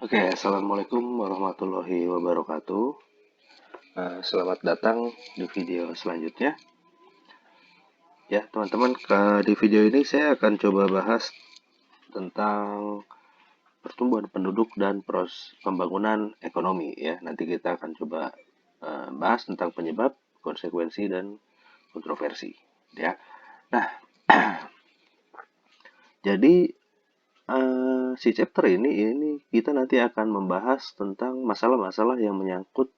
Oke, assalamualaikum warahmatullahi wabarakatuh. Selamat datang di video selanjutnya. Ya, teman-teman, di video ini saya akan coba bahas tentang pertumbuhan penduduk dan pembangunan ekonomi. Ya, nanti kita akan coba bahas tentang penyebab, konsekuensi, dan kontroversi. Ya, nah, jadi si chapter ini kita nanti akan membahas tentang masalah-masalah yang menyangkut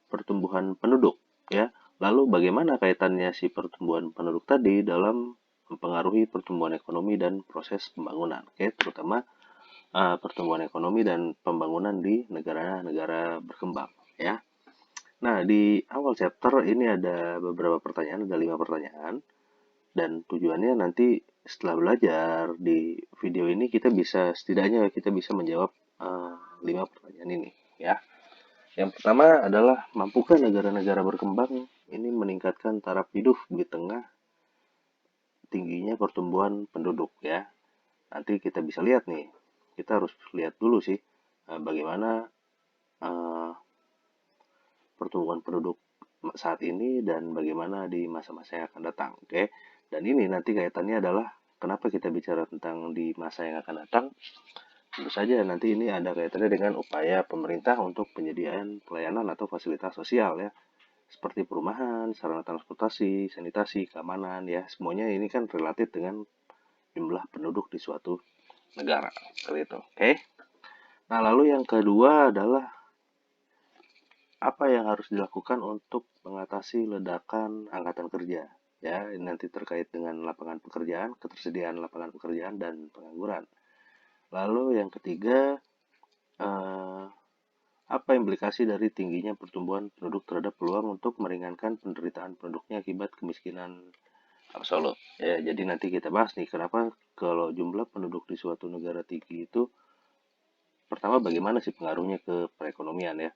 pertumbuhan penduduk, ya. Lalu bagaimana kaitannya si pertumbuhan penduduk tadi dalam mempengaruhi pertumbuhan ekonomi dan proses pembangunan, oke, terutama pertumbuhan ekonomi dan pembangunan di negara-negara berkembang, ya. Nah, di awal chapter ini ada beberapa pertanyaan, ada 5 pertanyaan, dan tujuannya nanti setelah belajar di video ini kita bisa menjawab 5 pertanyaan ini, ya. Yang pertama adalah, mampukah negara-negara berkembang ini meningkatkan taraf hidup di tengah tingginya pertumbuhan penduduk, ya. Nanti kita bisa lihat nih, kita harus lihat dulu sih bagaimana eh, pertumbuhan penduduk saat ini dan bagaimana di masa-masa yang akan datang, oke. Dan ini nanti kaitannya adalah kenapa kita bicara tentang di masa yang akan datang. Tentu saja nanti ini ada kaitannya dengan upaya pemerintah untuk penyediaan pelayanan atau fasilitas sosial, ya, seperti perumahan, sarana transportasi, sanitasi, keamanan, ya, semuanya ini kan relatif dengan jumlah penduduk di suatu negara, seperti itu. Oke. Nah, lalu yang kedua adalah apa yang harus dilakukan untuk mengatasi ledakan angkatan kerja. Ya, ini nanti terkait dengan lapangan pekerjaan, ketersediaan lapangan pekerjaan dan pengangguran. Lalu yang ketiga, eh, apa implikasi dari tingginya pertumbuhan penduduk terhadap peluang untuk meringankan penderitaan penduduknya akibat kemiskinan absolut. Ya, jadi nanti kita bahas nih kenapa kalau jumlah penduduk di suatu negara tinggi itu, pertama bagaimana sih pengaruhnya ke perekonomian, ya.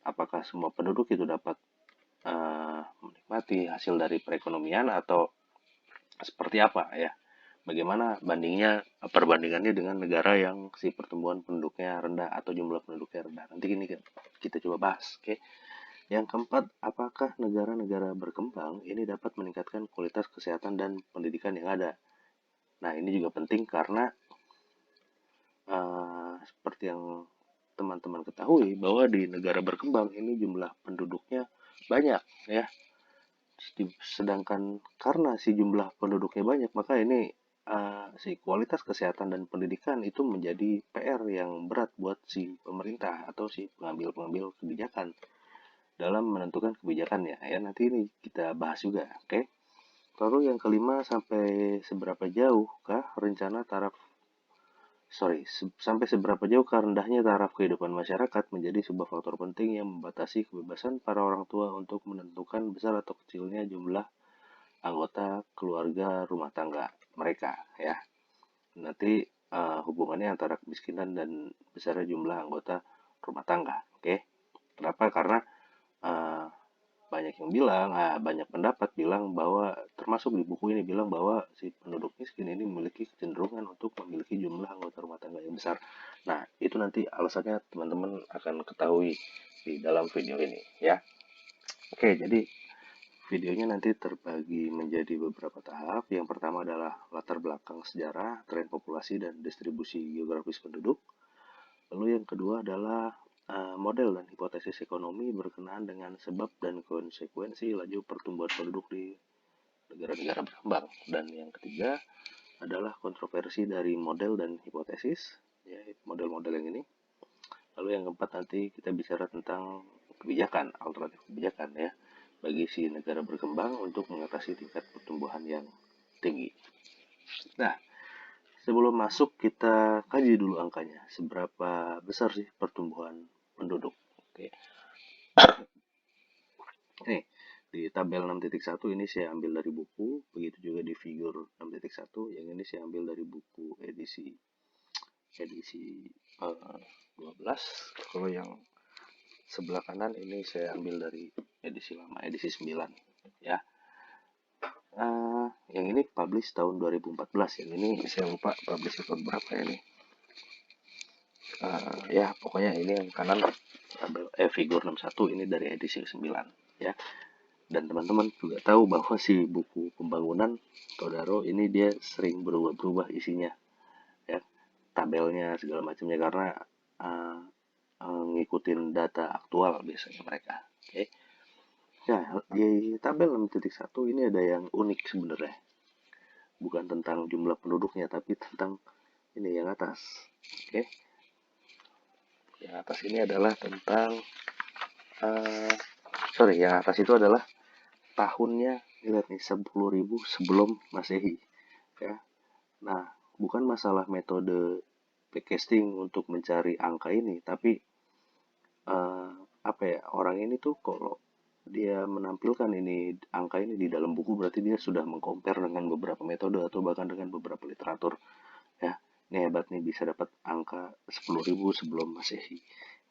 Apakah semua penduduk itu dapat menikmati hasil dari perekonomian atau seperti apa, ya. Bagaimana perbandingannya dengan negara yang si pertumbuhan penduduknya rendah atau jumlah penduduknya rendah. Nanti ini kita coba bahas, oke. Yang keempat, apakah negara-negara berkembang ini dapat meningkatkan kualitas kesehatan dan pendidikan yang ada. Nah, ini juga penting karena seperti yang teman-teman ketahui bahwa di negara berkembang ini jumlah penduduknya banyak, ya. Sedangkan karena si jumlah penduduknya banyak, maka ini si kualitas kesehatan dan pendidikan itu menjadi PR yang berat buat si pemerintah atau si pengambil-pengambil kebijakan dalam menentukan kebijakannya, ya. Nanti ini kita bahas juga, oke. Lalu yang kelima, seberapa jauh kah rencana taraf sampai seberapa jauh rendahnya taraf kehidupan masyarakat menjadi sebuah faktor penting yang membatasi kebebasan para orang tua untuk menentukan besar atau kecilnya jumlah anggota keluarga rumah tangga mereka, ya. Nanti hubungannya antara kemiskinan dan besarnya jumlah anggota rumah tangga, oke. Kenapa? Karena uh, banyak pendapat bilang bahwa, termasuk di buku ini bilang bahwa si penduduk miskin ini memiliki kecenderungan untuk memiliki jumlah anggota rumah tangga yang besar. Nah, itu nanti alasannya teman-teman akan ketahui di dalam video ini, ya. Oke, jadi videonya nanti terbagi menjadi beberapa tahap. Yang pertama adalah latar belakang sejarah, tren populasi, dan distribusi geografis penduduk. Lalu yang kedua adalah model dan hipotesis ekonomi berkenaan dengan sebab dan konsekuensi laju pertumbuhan penduduk di negara-negara berkembang. Dan yang ketiga adalah kontroversi dari model dan hipotesis, ya, model-model yang ini. Lalu yang keempat nanti kita bicara tentang kebijakan, alternatif kebijakan, ya, bagi si negara berkembang untuk mengatasi tingkat pertumbuhan yang tinggi. Nah, sebelum masuk kita kaji dulu angkanya, seberapa besar sih pertumbuhan penduduk. Oke. Nih, di tabel 6.1 ini saya ambil dari buku, begitu juga di figur 6.1, yang ini saya ambil dari buku edisi 12. Kalau yang sebelah kanan ini saya ambil dari edisi lama, edisi 9, ya. Yang ini publish tahun 2014, yang ini saya lupa publish tahun berapa ya nih. Ya pokoknya ini yang kanan tabel figur 61 ini dari edisi 9 ya. Dan teman-teman juga tahu bahwa si buku pembangunan Todaro ini dia sering berubah-berubah isinya ya, tabelnya segala macamnya karena uh, ngikutin data aktual biasanya mereka. Oke. Ya, di tabel 6.1 ini ada yang unik sebenarnya. Bukan tentang jumlah penduduknya tapi tentang ini yang atas. Oke. Yang atas ini adalah tentang uh, yang atas itu adalah tahunnya. Lihat nih 10.000 sebelum Masehi ya. Nah, bukan masalah metode backcasting untuk mencari angka ini, tapi uh, apa ya, orang ini tuh kalau dia menampilkan ini angka ini di dalam buku berarti dia sudah mengcompare dengan beberapa metode atau bahkan dengan beberapa literatur ya. Ini hebat nih bisa dapat angka 10.000 sebelum Masehi.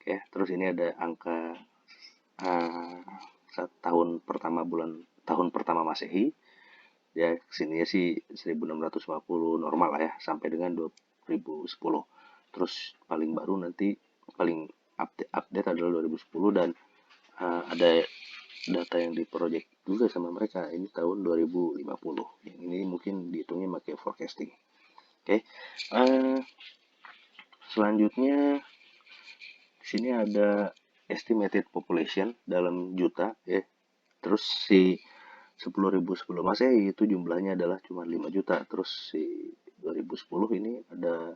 Oke, terus ini ada angka tahun pertama Masehi. Ya, kesininya sih 1650 normal lah ya sampai dengan 2010. Terus paling baru nanti paling update adalah 2010 dan ada data yang diproject juga sama mereka ini tahun 2050. Yang ini mungkin dihitungnya pakai forecasting. Oke. Selanjutnya di sini ada estimated population dalam juta ya. Terus si 10.000 sebelum Masehi itu jumlahnya adalah cuma 5 juta. Terus si 2010 ini ada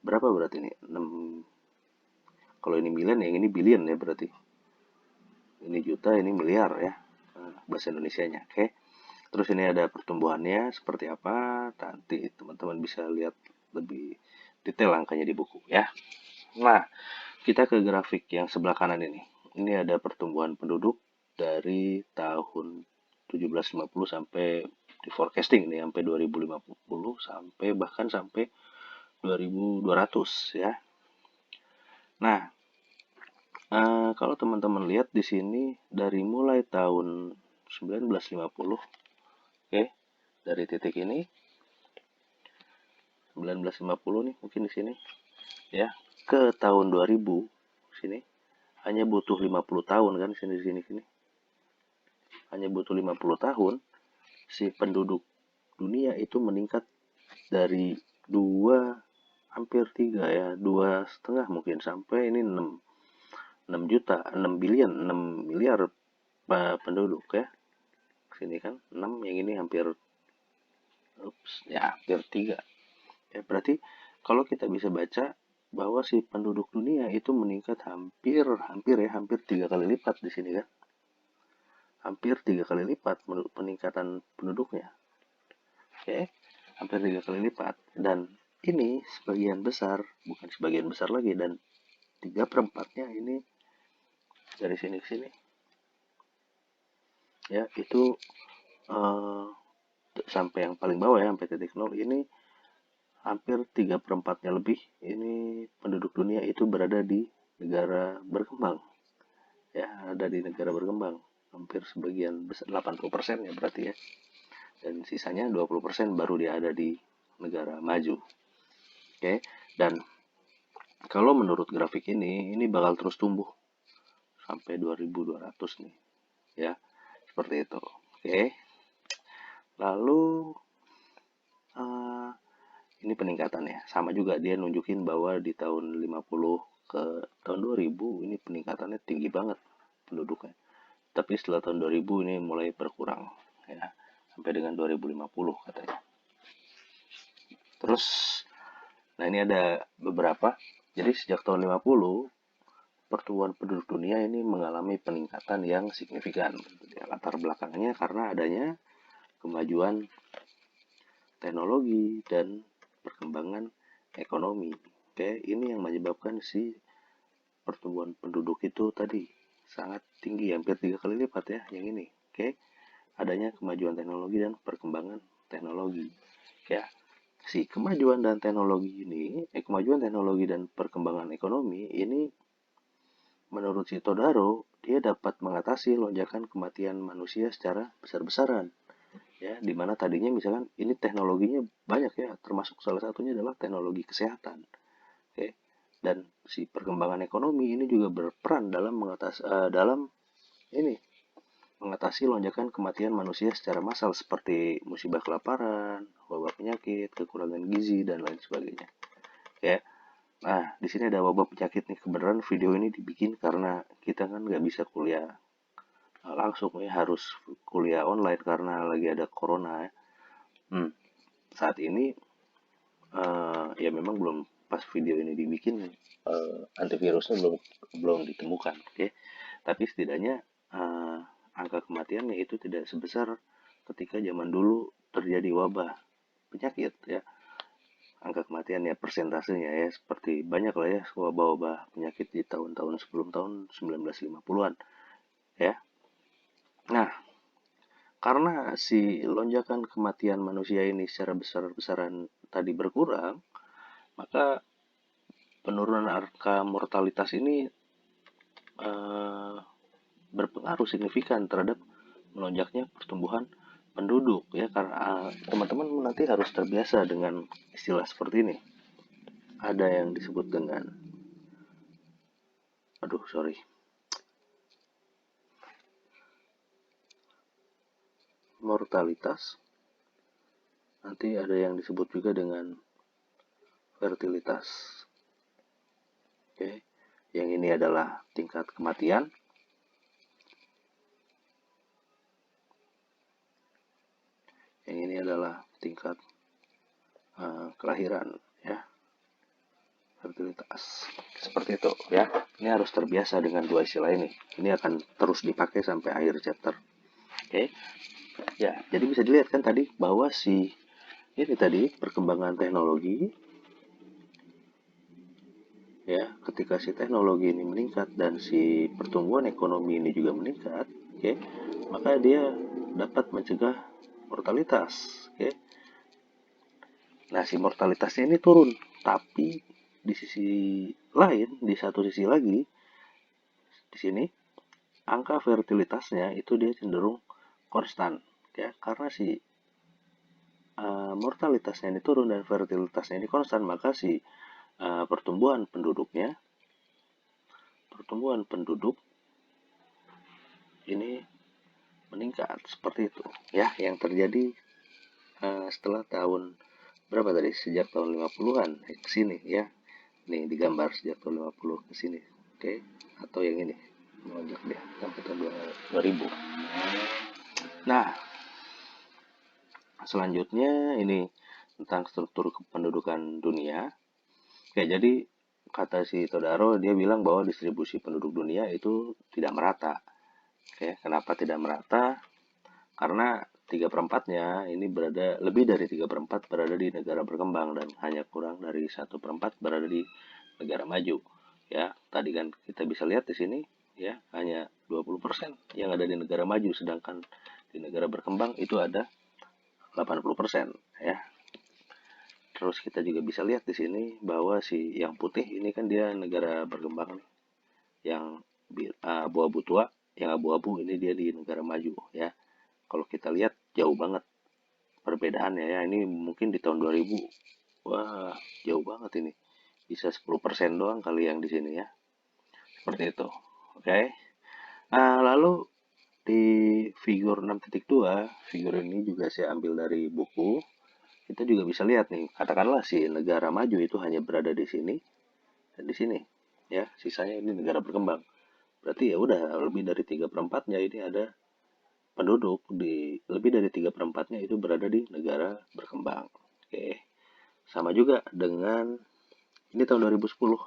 berapa berarti ini? 6, kalau ini million yang ini billion ya berarti. Ini juta, ini miliar ya. Bahasa Indonesianya. Oke. Terus ini ada pertumbuhannya seperti apa? Nanti teman-teman bisa lihat lebih detail angkanya di buku ya. Nah, kita ke grafik yang sebelah kanan ini. Ini ada pertumbuhan penduduk dari tahun 1750 sampai di forecasting nih sampai 2050 sampai bahkan sampai 2200 ya. Nah, kalau teman-teman lihat di sini dari mulai tahun 1950, oke, dari titik ini 1950 nih mungkin di sini ya ke tahun 2000 sini hanya butuh 50 tahun kan sini hanya butuh 50 tahun si penduduk dunia itu meningkat dari 2 hampir 3 ya, 2,5 mungkin sampai ini 6 juta, 6 billion, 6 miliar penduduk ya. Sini kan 6, yang ini hampir hampir 3. Ya, berarti kalau kita bisa baca bahwa si penduduk dunia itu meningkat hampir 3 kali lipat di sini kan. Hampir 3 kali lipat peningkatan penduduknya. Oke, hampir 3 kali lipat. Dan ini sebagian besar, bukan sebagian besar lagi, dan 3/4-nya ini dari sini ke sini. Ya, itu sampai yang paling bawah ya, sampai titik nol ini hampir 3/4-nya lebih ini penduduk dunia itu berada di negara berkembang. Ya, ada di negara berkembang. Hampir sebagian besar 80% ya berarti ya. Dan sisanya 20% baru dia ada di negara maju. Oke, dan kalau menurut grafik ini bakal terus tumbuh sampai 2200 nih. Ya, seperti itu. Oke. Lalu ini peningkatannya. Sama juga dia nunjukin bahwa di tahun 50 ke tahun 2000 ini peningkatannya tinggi banget penduduknya. Tapi setelah tahun 2000 ini mulai berkurang ya, sampai dengan 2050 katanya. Terus nah ini ada beberapa. Jadi sejak tahun 50 pertumbuhan penduduk dunia ini mengalami peningkatan yang signifikan. Latar belakangnya karena adanya kemajuan teknologi dan perkembangan ekonomi. Oke, ini yang menyebabkan si pertumbuhan penduduk itu tadi sangat tinggi, hampir 3 kali lipat ya yang ini. Oke, adanya kemajuan teknologi dan perkembangan teknologi. Ya, si kemajuan dan teknologi ini, kemajuan teknologi dan perkembangan ekonomi ini menurut si Todaro, dia dapat mengatasi lonjakan kematian manusia secara besar-besaran. Ya, dimana tadinya misalkan ini teknologinya banyak ya, termasuk salah satunya adalah teknologi kesehatan. Oke, Dan si perkembangan ekonomi ini juga berperan dalam mengatasi lonjakan kematian manusia secara massal seperti musibah kelaparan, wabah penyakit, kekurangan gizi dan lain sebagainya. Ya, nah di sini ada wabah penyakit nih. Kebenaran video ini dibikin karena kita kan nggak bisa kuliah langsung ya, harus kuliah online karena lagi ada corona ya. Saat ini ya memang belum pas video ini dibikin antivirusnya belum ditemukan, oke. Tapi setidaknya angka kematiannya itu tidak sebesar ketika zaman dulu terjadi wabah penyakit ya. Angka kematiannya, persentasenya ya, seperti banyak lah ya wabah-wabah penyakit di tahun-tahun sebelum tahun 1950-an ya. Nah, karena si lonjakan kematian manusia ini secara besar-besaran tadi berkurang, maka penurunan angka mortalitas ini berpengaruh signifikan terhadap melonjaknya pertumbuhan penduduk ya. Karena teman-teman nanti harus terbiasa dengan istilah seperti ini. Ada yang disebut dengan mortalitas, nanti ada yang disebut juga dengan fertilitas. Oke, yang ini adalah tingkat kematian, yang ini adalah tingkat kelahiran ya, fertilitas. Seperti itu ya. Ini harus terbiasa dengan dua istilah ini. Ini akan terus dipakai sampai akhir chapter. Oke. Ya, jadi bisa dilihat kan tadi bahwa ini tadi perkembangan teknologi ya, ketika si teknologi ini meningkat dan si pertumbuhan ekonomi ini juga meningkat, oke, maka dia dapat mencegah mortalitas, oke. Nah, si mortalitasnya ini turun, tapi di sisi lain, di satu sisi lagi, di sini angka fertilitasnya itu dia cenderung konstan, ya, karena si mortalitasnya ini turun dan fertilitasnya ini konstan, maka si pertumbuhan penduduk ini meningkat seperti itu ya. Yang terjadi setelah tahun berapa tadi, sejak tahun 50-an ke sini ya. Nih digambar sejak tahun 50 ke sini, oke. Atau yang ini melonjak deh sampai tahun 2000. Nah, selanjutnya ini tentang struktur kependudukan dunia. Ya, jadi kata si Todaro, dia bilang bahwa distribusi penduduk dunia itu tidak merata. Oke, kenapa tidak merata? Karena 3/4-nya ini lebih dari 3/4 berada di negara berkembang dan hanya kurang dari 1/4 berada di negara maju. Ya, tadi kan kita bisa lihat di sini ya, hanya 20% yang ada di negara maju, sedangkan di negara berkembang itu ada 80% ya. Terus kita juga bisa lihat di sini bahwa si yang putih ini kan dia negara berkembang nih. Yang abu-abu tua, yang abu-abu ini dia di negara maju ya. Kalau kita lihat jauh banget perbedaannya ya. Ini mungkin di tahun 2000, wah jauh banget ini. Bisa 10% doang kali yang di sini ya. Seperti itu. Oke. Nah, lalu di figur 6.2, figur ini juga saya ambil dari buku. Kita juga bisa lihat nih, katakanlah si negara maju itu hanya berada di sini dan di sini ya, sisanya ini negara berkembang. Berarti ya udah lebih dari 3/4-nya ini ada penduduk, di lebih dari 3/4-nya itu berada di negara berkembang. Oke. Sama juga dengan ini tahun 2010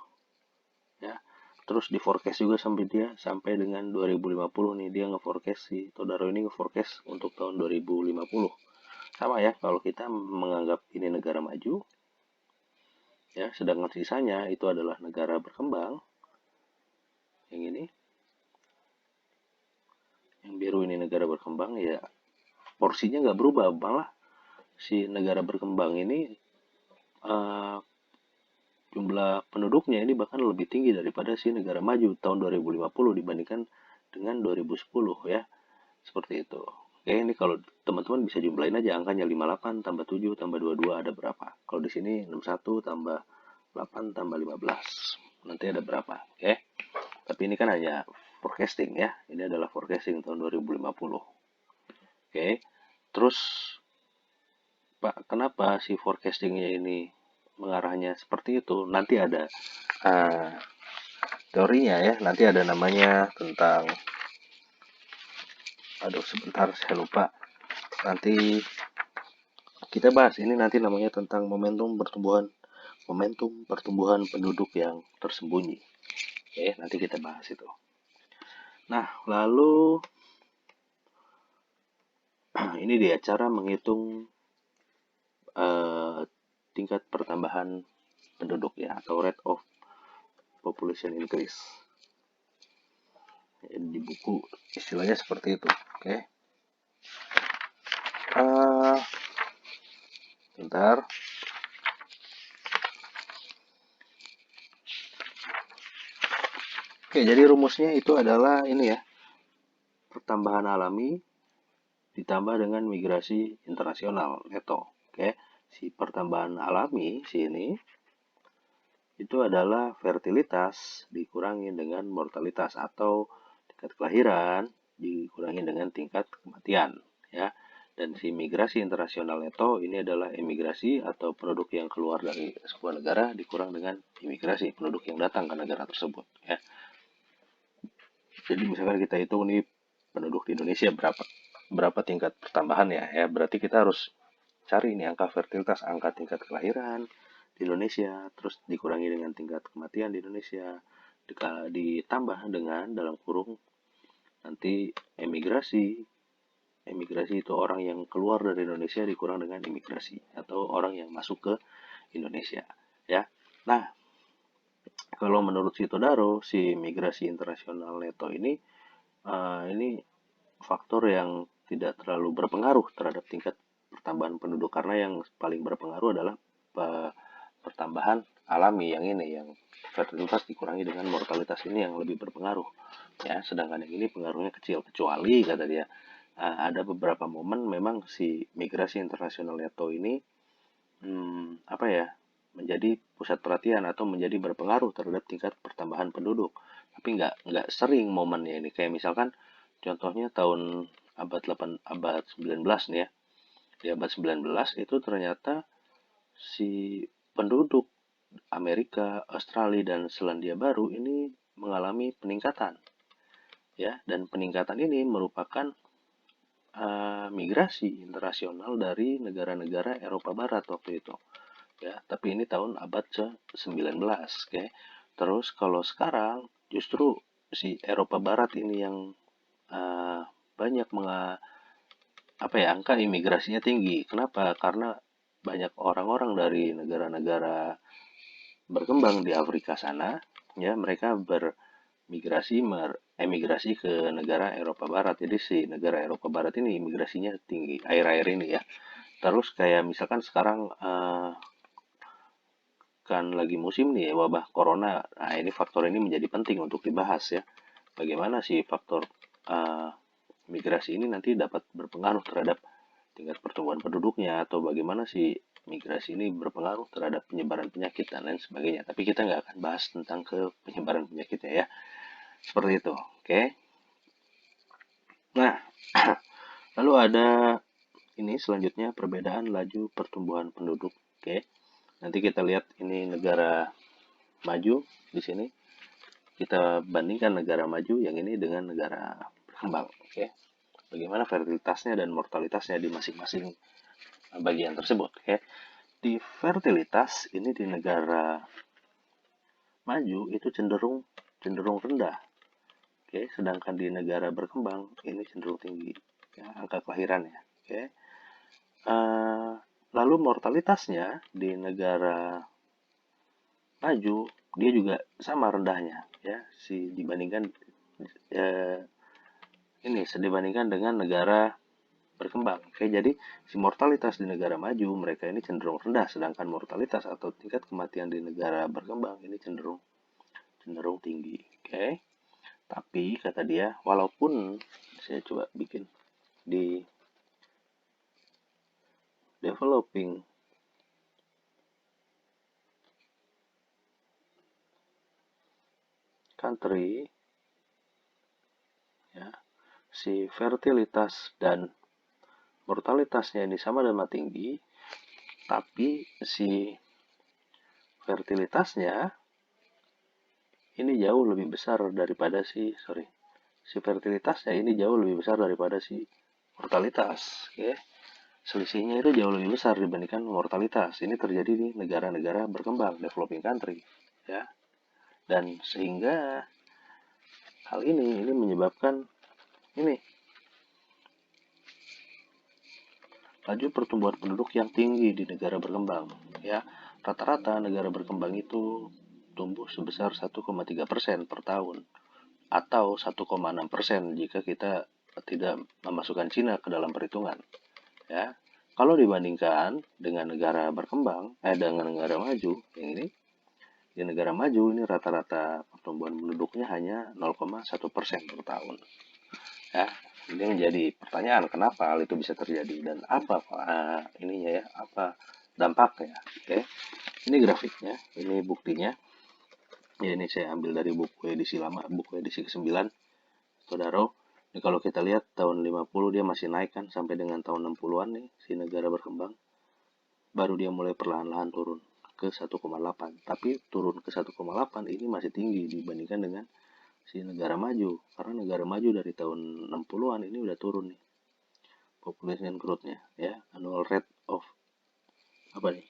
ya. Terus di forecast juga sampai dengan 2050 nih, dia nge-forecast, si Todaro ini nge-forecast untuk tahun 2050. Sama ya, kalau kita menganggap ini negara maju ya, sedangkan sisanya itu adalah negara berkembang. Yang ini, yang biru ini negara berkembang ya, porsinya nggak berubah, malah si negara berkembang ini jumlah penduduknya ini bahkan lebih tinggi daripada si negara maju tahun 2050 dibandingkan dengan 2010 ya. Seperti itu. Oke, ini kalau teman-teman bisa jumlahin aja angkanya, 58 tambah 7 tambah 22 ada berapa. Kalau di sini 61 tambah 8 tambah 15. nanti ada berapa. Oke. Tapi ini kan hanya forecasting ya. Ini adalah forecasting tahun 2050. Oke. Terus Pak, kenapa si forecastingnya ini mengarahnya seperti itu? Nanti ada uh, teorinya ya. Nanti ada namanya tentang, aduh sebentar saya lupa. Nanti kita bahas ini, nanti namanya tentang momentum pertumbuhan penduduk yang tersembunyi. Oke, nanti kita bahas itu. Nah, lalu ini dia cara menghitung tingkat pertambahan penduduk ya, atau rate of population increase. Di buku istilahnya seperti itu. Oke. Bentar. Oke, jadi rumusnya itu adalah ini ya. Pertambahan alami ditambah dengan migrasi internasional neto. Oke. Si pertambahan alami sini itu adalah fertilitas dikurangi dengan mortalitas, atau tingkat kelahiran dikurangi dengan tingkat kematian ya. Dan si migrasi internasional neto ini adalah emigrasi atau penduduk yang keluar dari sebuah negara dikurang dengan imigrasi, penduduk yang datang ke negara tersebut ya. Jadi misalkan kita hitung nih penduduk di Indonesia berapa tingkat pertambahannya ya, berarti kita harus cari ini angka fertilitas, angka tingkat kelahiran di Indonesia, terus dikurangi dengan tingkat kematian di Indonesia, ditambah dengan dalam kurung nanti emigrasi. Emigrasi itu orang yang keluar dari Indonesia dikurang dengan imigrasi, atau orang yang masuk ke Indonesia ya. Nah, kalau menurut si Todaro, si migrasi internasional neto ini faktor yang tidak terlalu berpengaruh terhadap tingkat pertambahan penduduk, karena yang paling berpengaruh adalah pertambahan alami yang ini, yang fertilitas dikurangi dengan mortalitas ini yang lebih berpengaruh ya. Sedangkan yang ini pengaruhnya kecil, kecuali kata dia ada beberapa momen memang si migrasi internasional neto ini apa ya, menjadi pusat perhatian atau menjadi berpengaruh terhadap tingkat pertambahan penduduk. Tapi nggak sering momennya ini. Kayak misalkan contohnya tahun abad 19 nih ya. Di abad 19 itu ternyata si penduduk Amerika, Australia, dan Selandia Baru ini mengalami peningkatan ya, dan peningkatan ini merupakan migrasi internasional dari negara-negara Eropa Barat waktu itu ya. Tapi ini tahun abad ke-19. Oke. Terus kalau sekarang justru si Eropa Barat ini yang banyak angka imigrasinya tinggi. Kenapa? Karena banyak orang-orang dari negara-negara berkembang di Afrika sana ya, mereka emigrasi ke negara Eropa Barat. Jadi si negara Eropa Barat ini imigrasinya tinggi akhir-akhir ini ya. Terus kayak misalkan sekarang kan lagi musim nih wabah corona. Nah, ini faktor ini menjadi penting untuk dibahas ya. Bagaimana sih faktor migrasi ini nanti dapat berpengaruh terhadap tingkat pertumbuhan penduduknya, atau bagaimana sih migrasi ini berpengaruh terhadap penyebaran penyakit dan lain sebagainya. Tapi kita nggak akan bahas tentang ke penyebaran penyakitnya ya. Seperti itu. Oke. Nah, lalu ada ini selanjutnya perbedaan laju pertumbuhan penduduk. Oke. Nanti kita lihat ini negara maju di sini. Kita bandingkan negara maju yang ini dengan negara berkembang. Oke. Bagaimana fertilitasnya dan mortalitasnya di masing-masing bagian tersebut. Oke. Di fertilitas ini di negara maju itu cenderung rendah. Oke, sedangkan di negara berkembang ini cenderung tinggi ya, angka kelahirannya. Oke. Lalu mortalitasnya di negara maju dia juga sama rendahnya ya, dibandingkan dengan negara berkembang. Oke, jadi si mortalitas di negara maju mereka ini cenderung rendah, sedangkan mortalitas atau tingkat kematian di negara berkembang ini cenderung tinggi. Oke. Tapi kata dia, walaupun saya coba bikin di developing country, ya, si fertilitas dan mortalitasnya ini sama-sama tinggi, tapi si fertilitasnya ini jauh lebih besar daripada si fertilitasnya ini jauh lebih besar daripada si mortalitas, ya. Selisihnya itu jauh lebih besar dibandingkan mortalitas. Ini terjadi di negara-negara berkembang, developing country, ya. Dan sehingga hal ini menyebabkan ini laju pertumbuhan penduduk yang tinggi di negara berkembang, ya. Rata-rata negara berkembang itu tumbuh sebesar 1,3% per tahun atau 1,6% jika kita tidak memasukkan Cina ke dalam perhitungan, ya. Kalau dibandingkan dengan negara berkembang, dengan negara maju, yang ini di negara maju ini rata-rata pertumbuhan penduduknya hanya 0,1% per tahun. Ya, ini menjadi pertanyaan kenapa hal itu bisa terjadi dan apa ininya ya, apa dampaknya. Oke, ini grafiknya, ini buktinya. Ya, ini saya ambil dari buku edisi lama, buku edisi ke-9. Saudara, ini kalau kita lihat tahun 50 dia masih naik kan sampai dengan tahun 60-an nih si negara berkembang. Baru dia mulai perlahan-lahan turun ke 1,8. Tapi turun ke 1,8 ini masih tinggi dibandingkan dengan si negara maju. Karena negara maju dari tahun 60-an ini udah turun nih. Population growth-nya ya, annual rate of apa nih?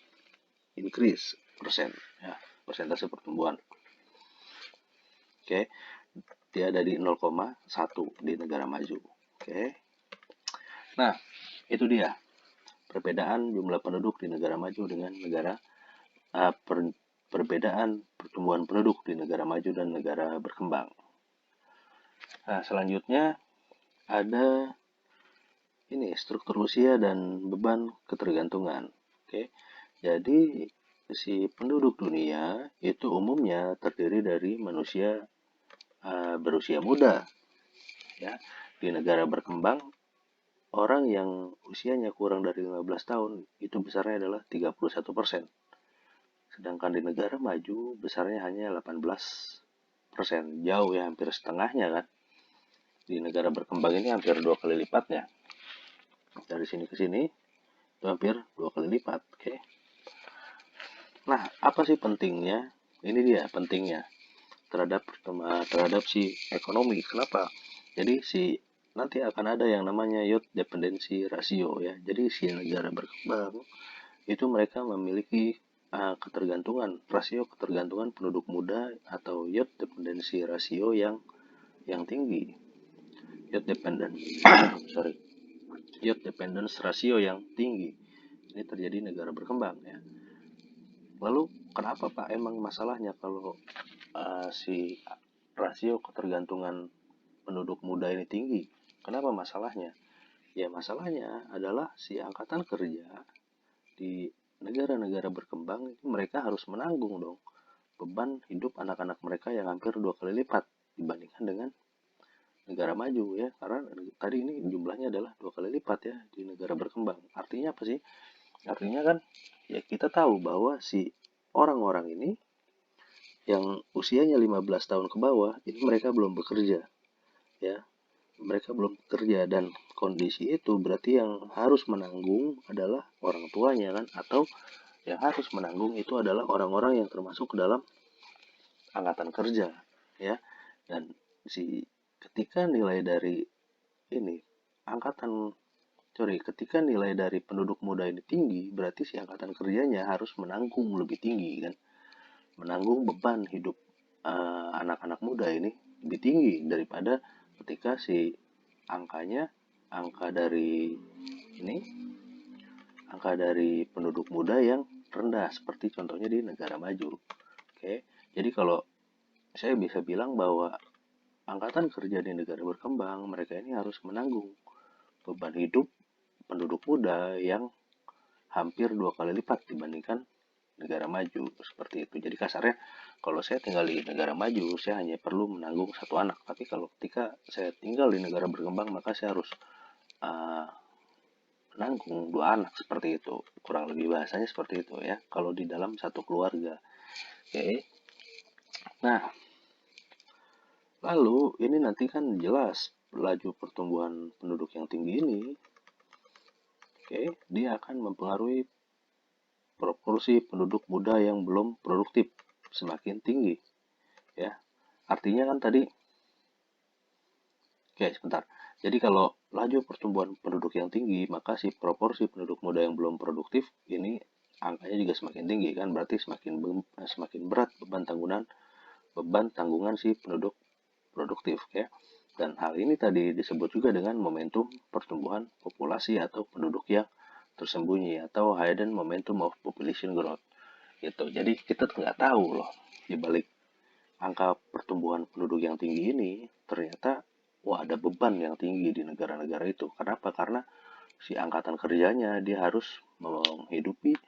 Increase persen ya, persentase pertumbuhan. Oke. Dia ada di 0,1 di negara maju. Oke. Nah, itu dia perbedaan jumlah penduduk di negara maju dengan negara perbedaan pertumbuhan penduduk di negara maju dan negara berkembang. Nah, selanjutnya ada ini struktur usia dan beban ketergantungan. Oke. Jadi si penduduk dunia itu umumnya terdiri dari manusia berusia muda. Ya. Di negara berkembang orang yang usianya kurang dari 15 tahun itu besarnya adalah 31%. Sedangkan di negara maju besarnya hanya 18%. Jauh ya, hampir setengahnya kan. Di negara berkembang ini hampir 2 kali lipatnya. Dari sini ke sini itu hampir 2 kali lipat. Oke. Nah, apa sih pentingnya? Ini dia pentingnya terhadap si ekonomi. Kenapa? Jadi nanti akan ada yang namanya youth dependency ratio ya. Jadi si negara berkembang itu mereka memiliki rasio ketergantungan penduduk muda atau youth dependency ratio yang tinggi. Youth dependence ratio yang tinggi. Ini terjadi negara berkembang ya. Lalu kenapa Pak emang masalahnya kalau si rasio ketergantungan penduduk muda ini tinggi? Kenapa masalahnya? Ya masalahnya adalah si angkatan kerja di negara-negara berkembang itu mereka harus menanggung dong beban hidup anak-anak mereka yang hampir 2 kali lipat dibandingkan dengan negara maju ya, karena tadi ini jumlahnya adalah 2 kali lipat ya di negara berkembang. Artinya apa sih? Artinya kan ya kita tahu bahwa si orang-orang ini yang usianya 15 tahun ke bawah ini mereka belum bekerja ya, mereka belum bekerja dan kondisi itu berarti yang harus menanggung adalah orang tuanya kan, atau yang harus menanggung itu adalah orang-orang yang termasuk ke dalam angkatan kerja ya. Dan ketika nilai dari ini ketika nilai dari penduduk muda ini tinggi, berarti si angkatan kerjanya harus menanggung lebih tinggi kan, menanggung beban hidup anak-anak muda ini lebih tinggi daripada ketika si angka dari penduduk muda yang rendah seperti contohnya di negara maju. Oke, jadi kalau saya bisa bilang bahwa angkatan kerja di negara berkembang mereka ini harus menanggung beban hidup penduduk muda yang hampir 2 kali lipat dibandingkan negara maju seperti itu. Jadi kasarnya kalau saya tinggal di negara maju saya hanya perlu menanggung 1 anak, tapi kalau ketika saya tinggal di negara berkembang maka saya harus menanggung 2 anak seperti itu. Kurang lebih bahasanya seperti itu ya kalau di dalam satu keluarga. Oke. Nah, Lalu ini nanti kan jelas laju pertumbuhan penduduk yang tinggi ini, oke, dia akan mempengaruhi proporsi penduduk muda yang belum produktif semakin tinggi, ya. Artinya kan tadi, oke, sebentar. Jadi kalau laju pertumbuhan penduduk yang tinggi, maka si proporsi penduduk muda yang belum produktif ini angkanya juga semakin tinggi kan, berarti semakin berat beban tanggungan si penduduk produktif, ya. Dan hal ini tadi disebut juga dengan momentum pertumbuhan populasi atau penduduk yang tersembunyi atau hidden momentum of population growth gitu. Jadi kita tuh nggak tahu loh di balik angka pertumbuhan penduduk yang tinggi ini ternyata wah ada beban yang tinggi di negara-negara itu. Kenapa? Karena si angkatan kerjanya dia harus menghidupi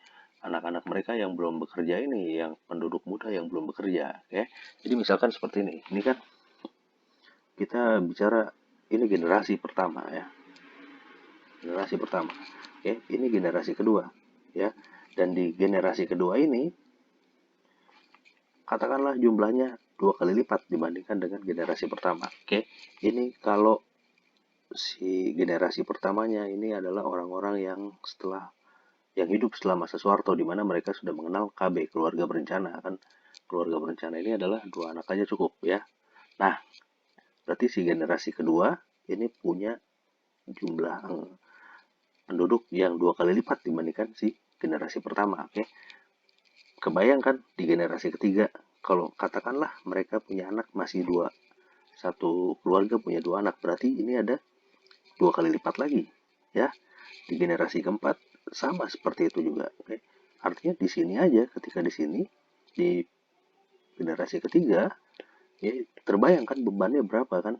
anak-anak mereka yang belum bekerja ini, yang penduduk muda yang belum bekerja, ya. Jadi misalkan seperti ini. Ini kan kita bicara ini generasi pertama ya, generasi pertama. Oke, ini generasi kedua ya. Dan di generasi kedua ini katakanlah jumlahnya 2 kali lipat dibandingkan dengan generasi pertama. Oke, ini kalau si generasi pertamanya ini adalah orang-orang yang hidup setelah masa Soeharto, di mana mereka sudah mengenal KB, keluarga berencana kan. Keluarga berencana ini adalah 2 anak aja cukup ya. Nah, berarti si generasi kedua ini punya jumlah penduduk yang 2 kali lipat dibandingkan si generasi pertama. Oke, kebayangkan di generasi ketiga kalau katakanlah mereka punya anak masih dua, satu keluarga punya 2 anak, berarti ini ada 2 kali lipat lagi ya. Di generasi keempat sama seperti itu juga. Oke, artinya di sini aja, ketika di sini di generasi ketiga ya, terbayangkan bebannya berapa kan.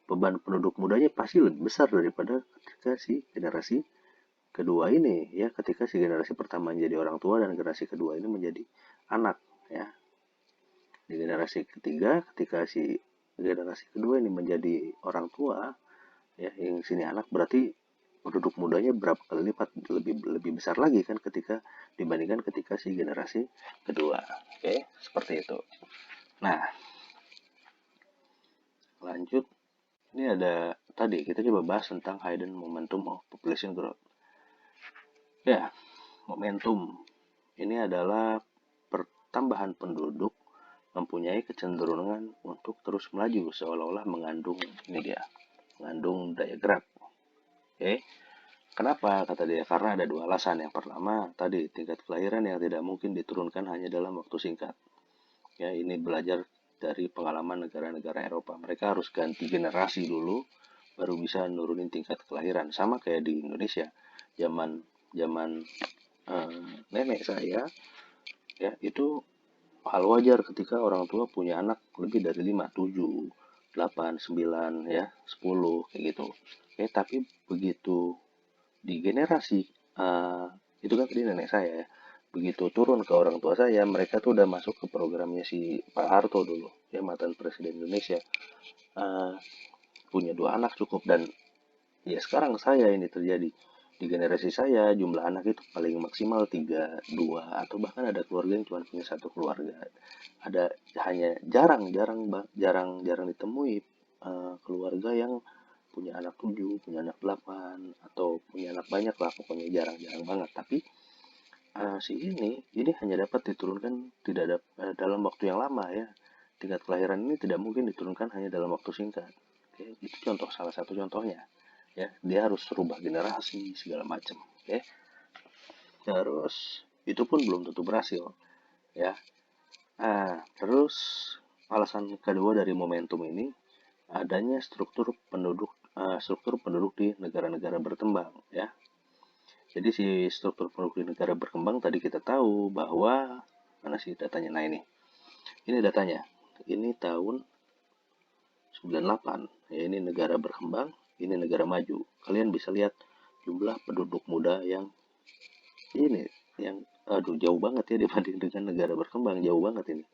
Beban penduduk mudanya pasti lebih besar daripada ketika si generasi kedua ini ya, ketika si generasi pertama menjadi orang tua dan generasi kedua ini menjadi anak ya. Di generasi ketiga ketika si generasi kedua ini menjadi orang tua ya, yang sini anak, berarti penduduk mudanya berapa kali lipat lebih lebih besar lagi kan ketika dibandingkan ketika si generasi kedua. Oke, seperti itu. Nah, lanjut. Ini ada tadi kita coba bahas tentang hidden momentum of population growth. Ya, momentum ini adalah pertambahan penduduk mempunyai kecenderungan untuk terus melaju seolah-olah mengandung ini dia, mengandung daya gerak. Oke. Kenapa? Kata dia, karena ada 2 alasan. Yang pertama, tadi tingkat kelahiran yang tidak mungkin diturunkan hanya dalam waktu singkat. Ya, ini belajar dari pengalaman negara-negara Eropa. Mereka harus ganti generasi dulu, baru bisa nurunin tingkat kelahiran. Sama kayak di Indonesia, zaman zaman nenek saya, ya itu hal wajar ketika orang tua punya anak lebih dari 5, 7, 8, 9, ya, 10, kayak gitu. Oke, tapi begitu di generasi uh, itu kan tadi nenek saya ya, begitu turun ke orang tua saya, mereka tuh udah masuk ke programnya si Pak Harto dulu ya, mantan presiden Indonesia. uh, Punya 2 anak cukup. Dan ya sekarang saya ini terjadi di generasi saya, jumlah anak itu paling maksimal 3, 2, atau bahkan ada keluarga yang cuma punya satu keluarga. Ada hanya jarang ditemui keluarga yang punya anak 7, punya anak 8, atau punya anak banyak lah, pokoknya jarang-jarang banget. Tapi si ini hanya dapat diturunkan tidak dalam waktu yang lama ya. Tingkat kelahiran ini tidak mungkin diturunkan hanya dalam waktu singkat. Oke, itu salah satu contohnya. Ya, dia harus rubah generasi segala macam. Oke, terus itu pun belum tentu berhasil. Ya, terus alasan kedua dari momentum ini adanya struktur penduduk di negara-negara berkembang ya. Jadi si struktur penduduk di negara berkembang tadi kita tahu bahwa mana sih datanya. Nah, ini datanya. Ini tahun 98 ya, ini negara berkembang, ini negara maju. Kalian bisa lihat jumlah penduduk muda yang ini, yang aduh jauh banget ya dibanding dengan negara berkembang, jauh banget ini.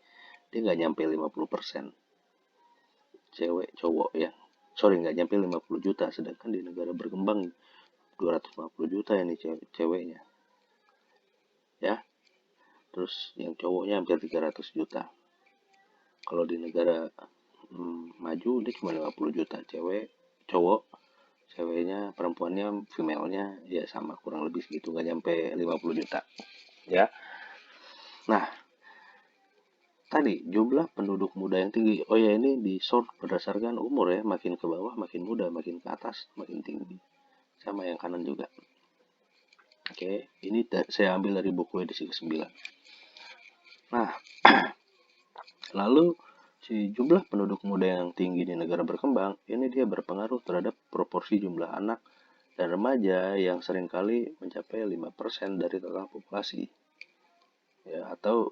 Dia nggak nyampe 50% cewek cowok ya, sorry, nggak nyampe 50 juta, sedangkan di negara berkembang 250 juta ini ceweknya ya. Terus yang cowoknya hampir 300 juta. Kalau di negara maju dia cuma 50 juta, cowok, ceweknya, perempuannya, female-nya ya sama kurang lebih segitu, nggak nyampe 50 juta ya. Nah, tadi jumlah penduduk muda yang tinggi. Oh ya, ini di sort berdasarkan umur ya, makin ke bawah makin muda, makin ke atas makin tinggi. Sama yang kanan juga. Oke, ini saya ambil dari buku edisi ke-9. Nah, lalu si jumlah penduduk muda yang tinggi di negara berkembang, ini dia berpengaruh terhadap proporsi jumlah anak dan remaja yang seringkali mencapai 5% dari total populasi. Ya, atau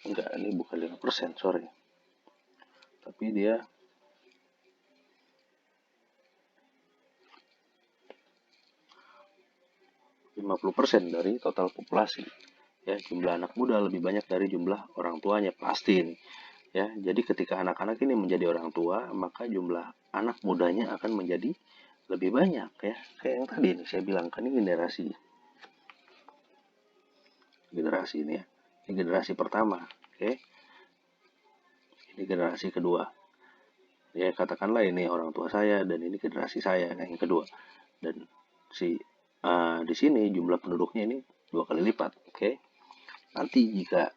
enggak, ini bukan 5%, sorry. Tapi dia 50% dari total populasi. Ya, jumlah anak muda lebih banyak dari jumlah orang tuanya, pasti ini. Ya, jadi ketika anak-anak ini menjadi orang tua, maka jumlah anak mudanya akan menjadi lebih banyak ya. Kayak yang tadi nih saya bilang kan, ini generasi ini ya. Ini generasi pertama, oke. Ini generasi kedua. Ya, katakanlah ini orang tua saya dan ini generasi saya yang kedua. Dan di sini jumlah penduduknya ini 2 kali lipat, oke. Nanti jika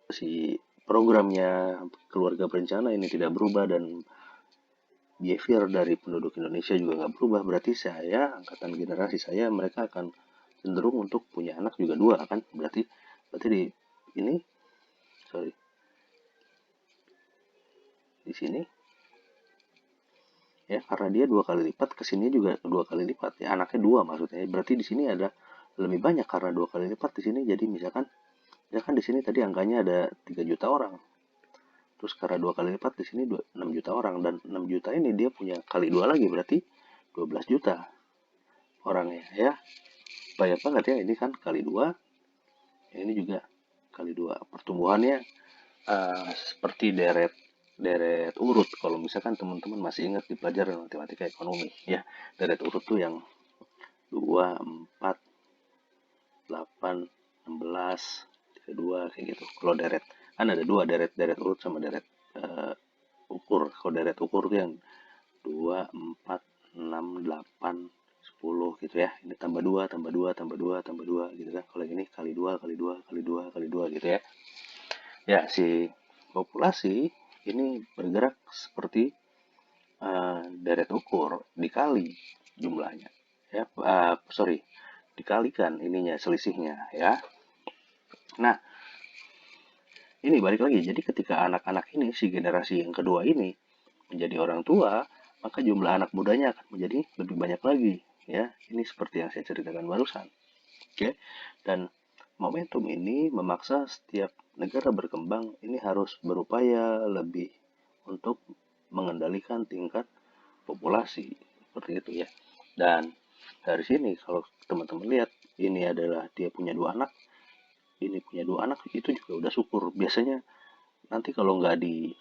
si programnya keluarga berencana ini tidak berubah dan behavior dari penduduk Indonesia juga nggak berubah, berarti angkatan generasi saya, mereka akan cenderung untuk punya anak juga 2 kan, berarti di ini, sorry, di sini ya, karena dia 2 kali lipat, kesini juga 2 kali lipat ya, anaknya 2 maksudnya, berarti di sini ada lebih banyak karena 2 kali lipat di sini. Jadi misalkan di sini tadi angkanya ada 3 juta orang, terus karena 2 kali lipat di sini 6 juta orang, dan 6 juta ini dia punya kali 2 lagi, berarti 12 juta orangnya ya. Banyak banget ya, ini kan kali 2, ini juga kali 2. Pertumbuhannya seperti deret urut. Kalau misalkan teman-teman masih ingat di pelajaran matematika ekonomi ya, deret urut tuh yang 2, 4, 8, 16, 32 kayak gitu. Kalau deret kan ada 2, deret urut sama deret ukur. Kalau deret ukur tuh yang 2, 4, 6, 8, 10 gitu ya. Ini tambah 2, tambah 2, tambah 2, tambah 2 gitu kan. Kalau ini kali 2, kali 2, kali 2, kali 2 gitu ya. Ya, si populasi ini bergerak seperti deret ukur dikali jumlahnya. Ya, sorry, dikalikan ininya, selisihnya ya. Nah, ini balik lagi. Jadi ketika anak-anak ini, si generasi yang kedua ini menjadi orang tua, maka jumlah anak mudanya akan menjadi lebih banyak lagi ya. Ini seperti yang saya ceritakan barusan. Oke. Dan momentum ini memaksa setiap negara berkembang ini harus berupaya lebih untuk mengendalikan tingkat populasi seperti itu ya. Dan dari sini kalau teman-teman lihat, ini adalah dia punya 2 anak, ini punya 2 anak, itu juga udah syukur. Biasanya nanti kalau nggak di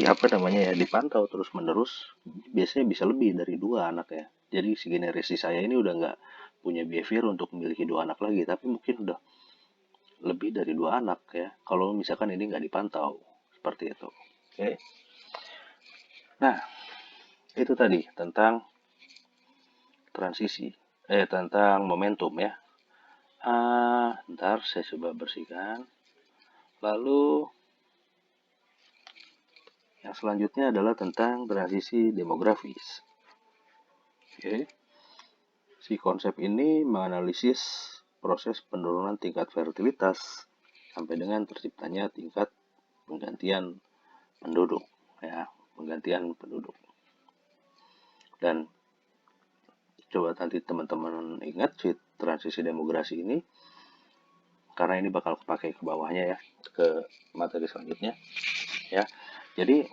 apa namanya ya, dipantau terus menerus, biasanya bisa lebih dari 2 anak ya. Jadi si generasi saya ini udah nggak punya behavior untuk memiliki 2 anak lagi, tapi mungkin udah lebih dari 2 anak ya, kalau misalkan ini nggak dipantau seperti itu. Oke. Nah, itu tadi tentang transisi, tentang momentum ya. Ntar saya coba bersihkan. Lalu yang selanjutnya adalah tentang transisi demografis. Oke. Si konsep ini menganalisis proses penurunan tingkat fertilitas sampai dengan terciptanya tingkat penggantian penduduk ya, penggantian penduduk. Dan coba nanti teman-teman ingat si transisi demografi ini, karena ini bakal pakai ke bawahnya ya, ke materi selanjutnya ya. Jadi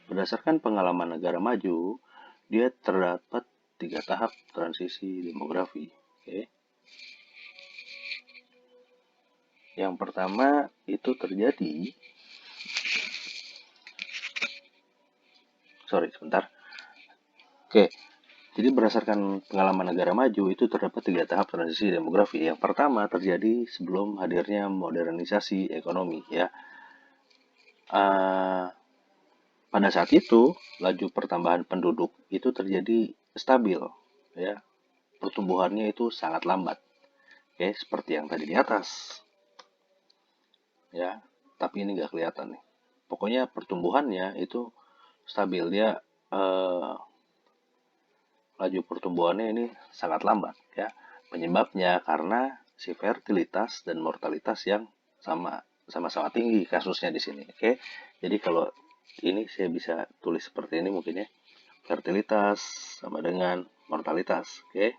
berdasarkan pengalaman negara maju, dia terdapat 3 tahap transisi demografi. Oke. Yang pertama itu terjadi, Oke, jadi berdasarkan pengalaman negara maju itu terdapat 3 tahap transisi demografi. Yang pertama terjadi sebelum hadirnya modernisasi ekonomi ya. uh, pada saat itu laju pertambahan penduduk itu terjadi stabil, ya, pertumbuhannya itu sangat lambat, oke, seperti yang tadi di atas, ya, tapi ini nggak kelihatan nih. Pokoknya pertumbuhannya itu stabil, dia eh, laju pertumbuhannya ini sangat lambat, ya. Penyebabnya karena si fertilitas dan mortalitas yang sama-sama tinggi kasusnya di sini. Oke. Jadi kalau ini saya bisa tulis seperti ini mungkin ya. Fertilitas sama dengan mortalitas. Oke.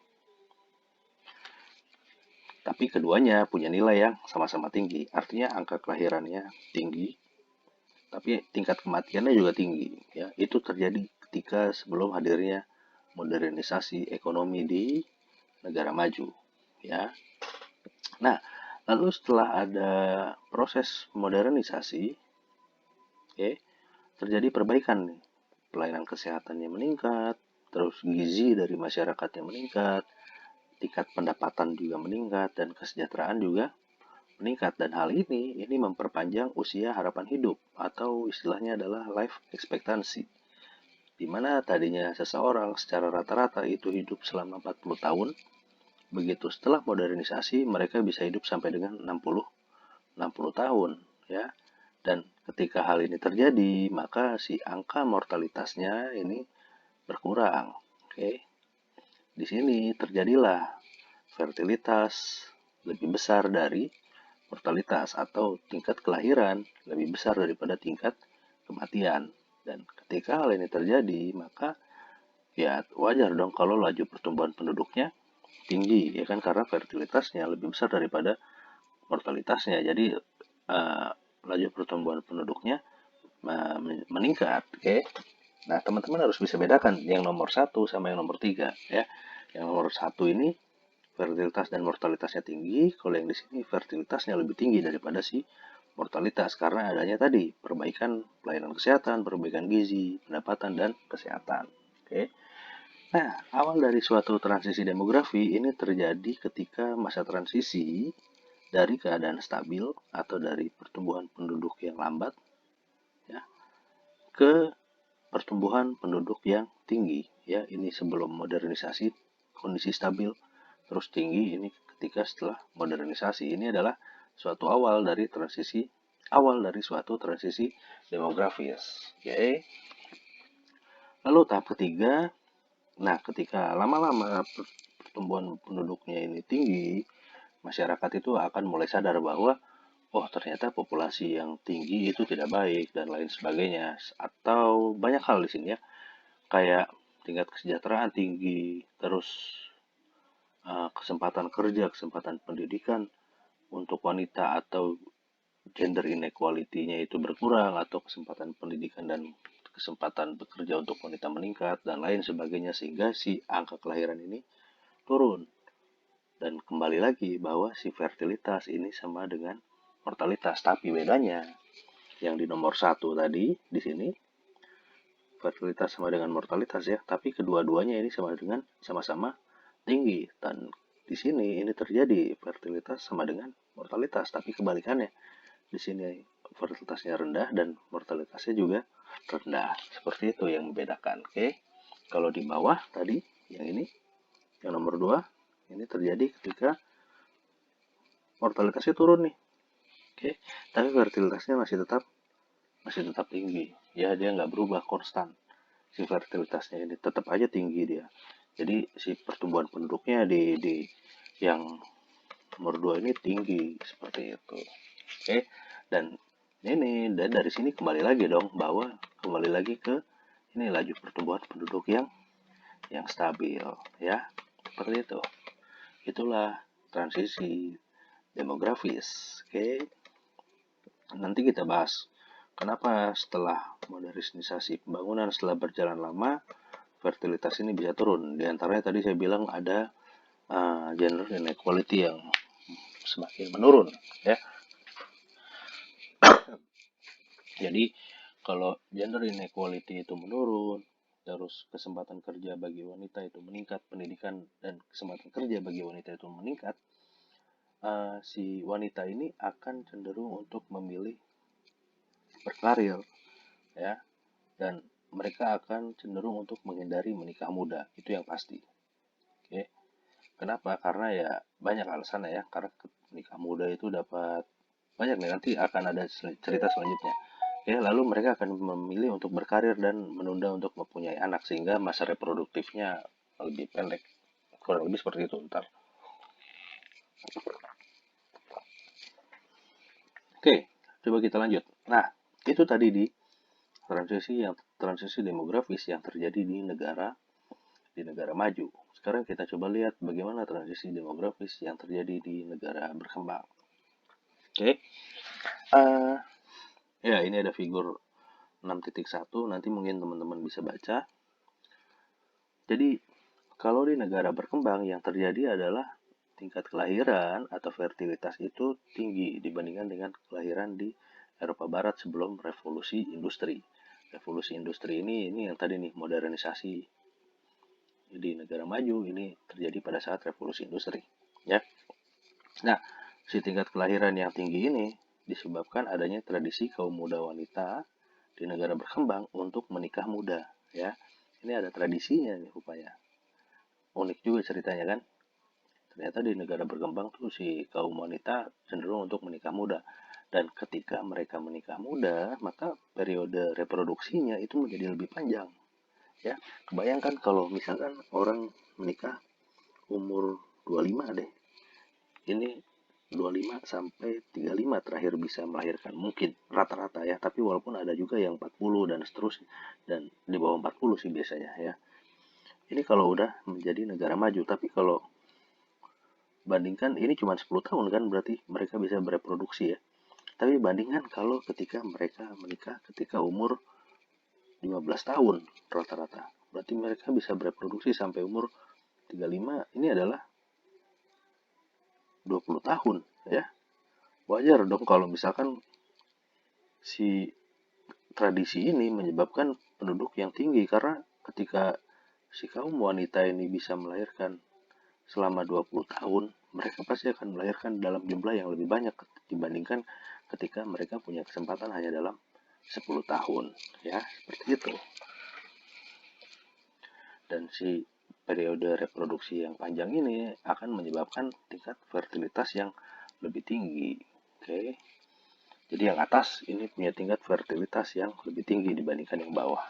Tapi keduanya punya nilai yang sama-sama tinggi. Artinya angka kelahirannya tinggi, tapi tingkat kematiannya juga tinggi, ya. Itu terjadi ketika sebelum hadirnya modernisasi ekonomi di negara maju, ya. Nah, lalu setelah ada proses modernisasi, okay, terjadi perbaikan nih. Pelayanan kesehatannya meningkat, terus gizi dari masyarakatnya meningkat, tingkat pendapatan juga meningkat, dan kesejahteraan juga meningkat. Dan hal ini memperpanjang usia harapan hidup, atau istilahnya adalah life expectancy, di mana tadinya seseorang secara rata-rata itu hidup selama 40 tahun, begitu setelah modernisasi mereka bisa hidup sampai dengan 60 tahun, ya. Dan ketika hal ini terjadi, maka si angka mortalitasnya ini berkurang. Oke. Di sini terjadilah fertilitas lebih besar dari mortalitas, atau tingkat kelahiran lebih besar daripada tingkat kematian. Dan ketika hal ini terjadi, maka ya wajar dong kalau laju pertumbuhan penduduknya tinggi, ya kan, karena fertilitasnya lebih besar daripada mortalitasnya. Jadi uh, laju pertumbuhan penduduknya meningkat. Oke. Nah, teman-teman harus bisa bedakan yang nomor satu sama yang nomor tiga, ya. Yang nomor satu ini fertilitas dan mortalitasnya tinggi, kalau yang di sini fertilitasnya lebih tinggi daripada si mortalitas, karena adanya tadi perbaikan pelayanan kesehatan, perbaikan gizi, pendapatan, dan kesehatan. Oke. Nah, awal dari suatu transisi demografi ini terjadi ketika masa transisi dari keadaan stabil atau dari pertumbuhan penduduk yang lambat, ya, ke pertumbuhan penduduk yang tinggi, ya. Ini sebelum modernisasi kondisi stabil, terus tinggi ini ketika setelah modernisasi. Ini adalah suatu awal dari suatu transisi demografis, oke. Lalu tahap ketiga, nah, ketika lama-lama pertumbuhan penduduknya ini tinggi, masyarakat itu akan mulai sadar bahwa oh, ternyata populasi yang tinggi itu tidak baik dan lain sebagainya, atau banyak hal di sini, ya, kayak tingkat kesejahteraan tinggi, terus kesempatan kerja, kesempatan pendidikan untuk wanita atau gender inequality-nya itu berkurang, atau kesempatan pendidikan dan kesempatan bekerja untuk wanita meningkat dan lain sebagainya, sehingga si angka kelahiran ini turun. Dan kembali lagi bahwa si fertilitas ini sama dengan mortalitas, tapi bedanya yang di nomor satu tadi di sini fertilitas sama dengan mortalitas, ya, tapi kedua-duanya ini sama-sama tinggi. Dan di sini ini terjadi fertilitas sama dengan mortalitas, tapi kebalikannya. Di sini fertilitasnya rendah dan mortalitasnya juga rendah. Seperti itu yang membedakan. Oke. Kalau di bawah tadi yang ini, yang nomor 2, ini terjadi ketika mortalitasnya turun nih. Oke. Tapi fertilitasnya masih tetap tinggi. Ya, dia nggak berubah, konstan. Si fertilitasnya ini tetap aja tinggi dia. Jadi si pertumbuhan penduduknya di yang nomor 2 ini tinggi, seperti itu. Oke. Dan dari sini kembali lagi dong, bahwa kembali lagi ke ini laju pertumbuhan penduduk yang stabil, ya, seperti itu. Itulah transisi demografis. Oke. Nanti kita bahas kenapa setelah modernisasi pembangunan, setelah berjalan lama, fertilitas ini bisa turun. Di antaranya tadi saya bilang ada gender inequality yang semakin menurun, ya. Jadi kalau gender inequality itu menurun, terus kesempatan kerja bagi wanita itu meningkat, pendidikan dan kesempatan kerja bagi wanita itu meningkat, si wanita ini akan cenderung untuk memilih berkarir, ya, dan mereka akan cenderung untuk menghindari menikah muda, itu yang pasti. Oke. Kenapa? Karena ya banyak alasan ya, karena menikah muda itu dapat banyak nih, nanti akan ada cerita selanjutnya. Ya, lalu mereka akan memilih untuk berkarir dan menunda untuk mempunyai anak sehingga masa reproduktifnya lebih pendek. Kurang lebih seperti itu ntar. Oke, coba kita lanjut. Nah, itu tadi di transisi demografis yang terjadi di negara maju. Sekarang kita coba lihat bagaimana transisi demografis yang terjadi di negara berkembang. Oke. Ya, ini ada figur 6.1, nanti mungkin teman-teman bisa baca. Jadi, kalau di negara berkembang yang terjadi adalah tingkat kelahiran atau fertilitas itu tinggi dibandingkan dengan kelahiran di Eropa Barat sebelum revolusi industri. Revolusi industri ini yang tadi nih, modernisasi di negara maju ini terjadi pada saat revolusi industri, ya. Nah, si tingkat kelahiran yang tinggi ini disebabkan adanya tradisi kaum muda wanita di negara berkembang untuk menikah muda, ya. Ini ada tradisinya nih rupanya. Unik juga ceritanya kan. Ternyata di negara berkembang tuh si kaum wanita cenderung untuk menikah muda. Dan ketika mereka menikah muda, maka periode reproduksinya itu menjadi lebih panjang. Ya, kebayangkan kalau misalkan orang menikah umur 25 deh. Ini 25 sampai 35 terakhir bisa melahirkan. Mungkin rata-rata ya, tapi walaupun ada juga yang 40 dan seterusnya. Dan di bawah 40 sih biasanya ya. Ini kalau udah menjadi negara maju, tapi kalau bandingkan ini cuma 10 tahun kan, berarti mereka bisa bereproduksi ya. Tapi bandingkan kalau ketika mereka menikah ketika umur 15 tahun rata-rata. Berarti mereka bisa bereproduksi sampai umur 35, ini adalah 20 tahun ya. Wajar dong kalau misalkan si tradisi ini menyebabkan penduduk yang tinggi, karena ketika si kaum wanita ini bisa melahirkan selama 20 tahun, mereka pasti akan melahirkan dalam jumlah yang lebih banyak dibandingkan ketika mereka punya kesempatan hanya dalam 10 tahun, ya, seperti itu. Dan si periode reproduksi yang panjang ini akan menyebabkan tingkat fertilitas yang lebih tinggi. Oke. Jadi yang atas ini punya tingkat fertilitas yang lebih tinggi dibandingkan yang bawah.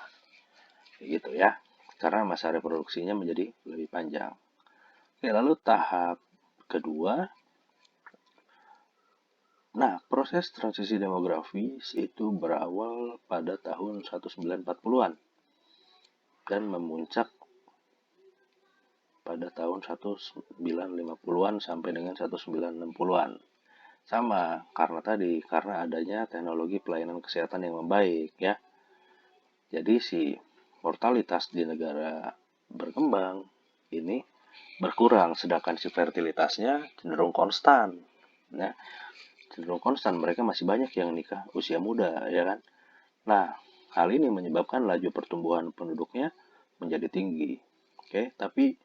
Kayak gitu ya. Karena masa reproduksinya menjadi lebih panjang. Oke, lalu tahap kedua. Nah, proses transisi demografis itu berawal pada tahun 1940-an dan memuncak pada tahun 1950-an sampai dengan 1960-an. Sama, karena adanya teknologi pelayanan kesehatan yang membaik ya. Jadi si mortalitas di negara berkembang ini berkurang, sedangkan si fertilitasnya cenderung konstan. Nah, cenderung konstan, mereka masih banyak yang nikah usia muda ya kan. Nah, hal ini menyebabkan laju pertumbuhan penduduknya menjadi tinggi. Oke, tapi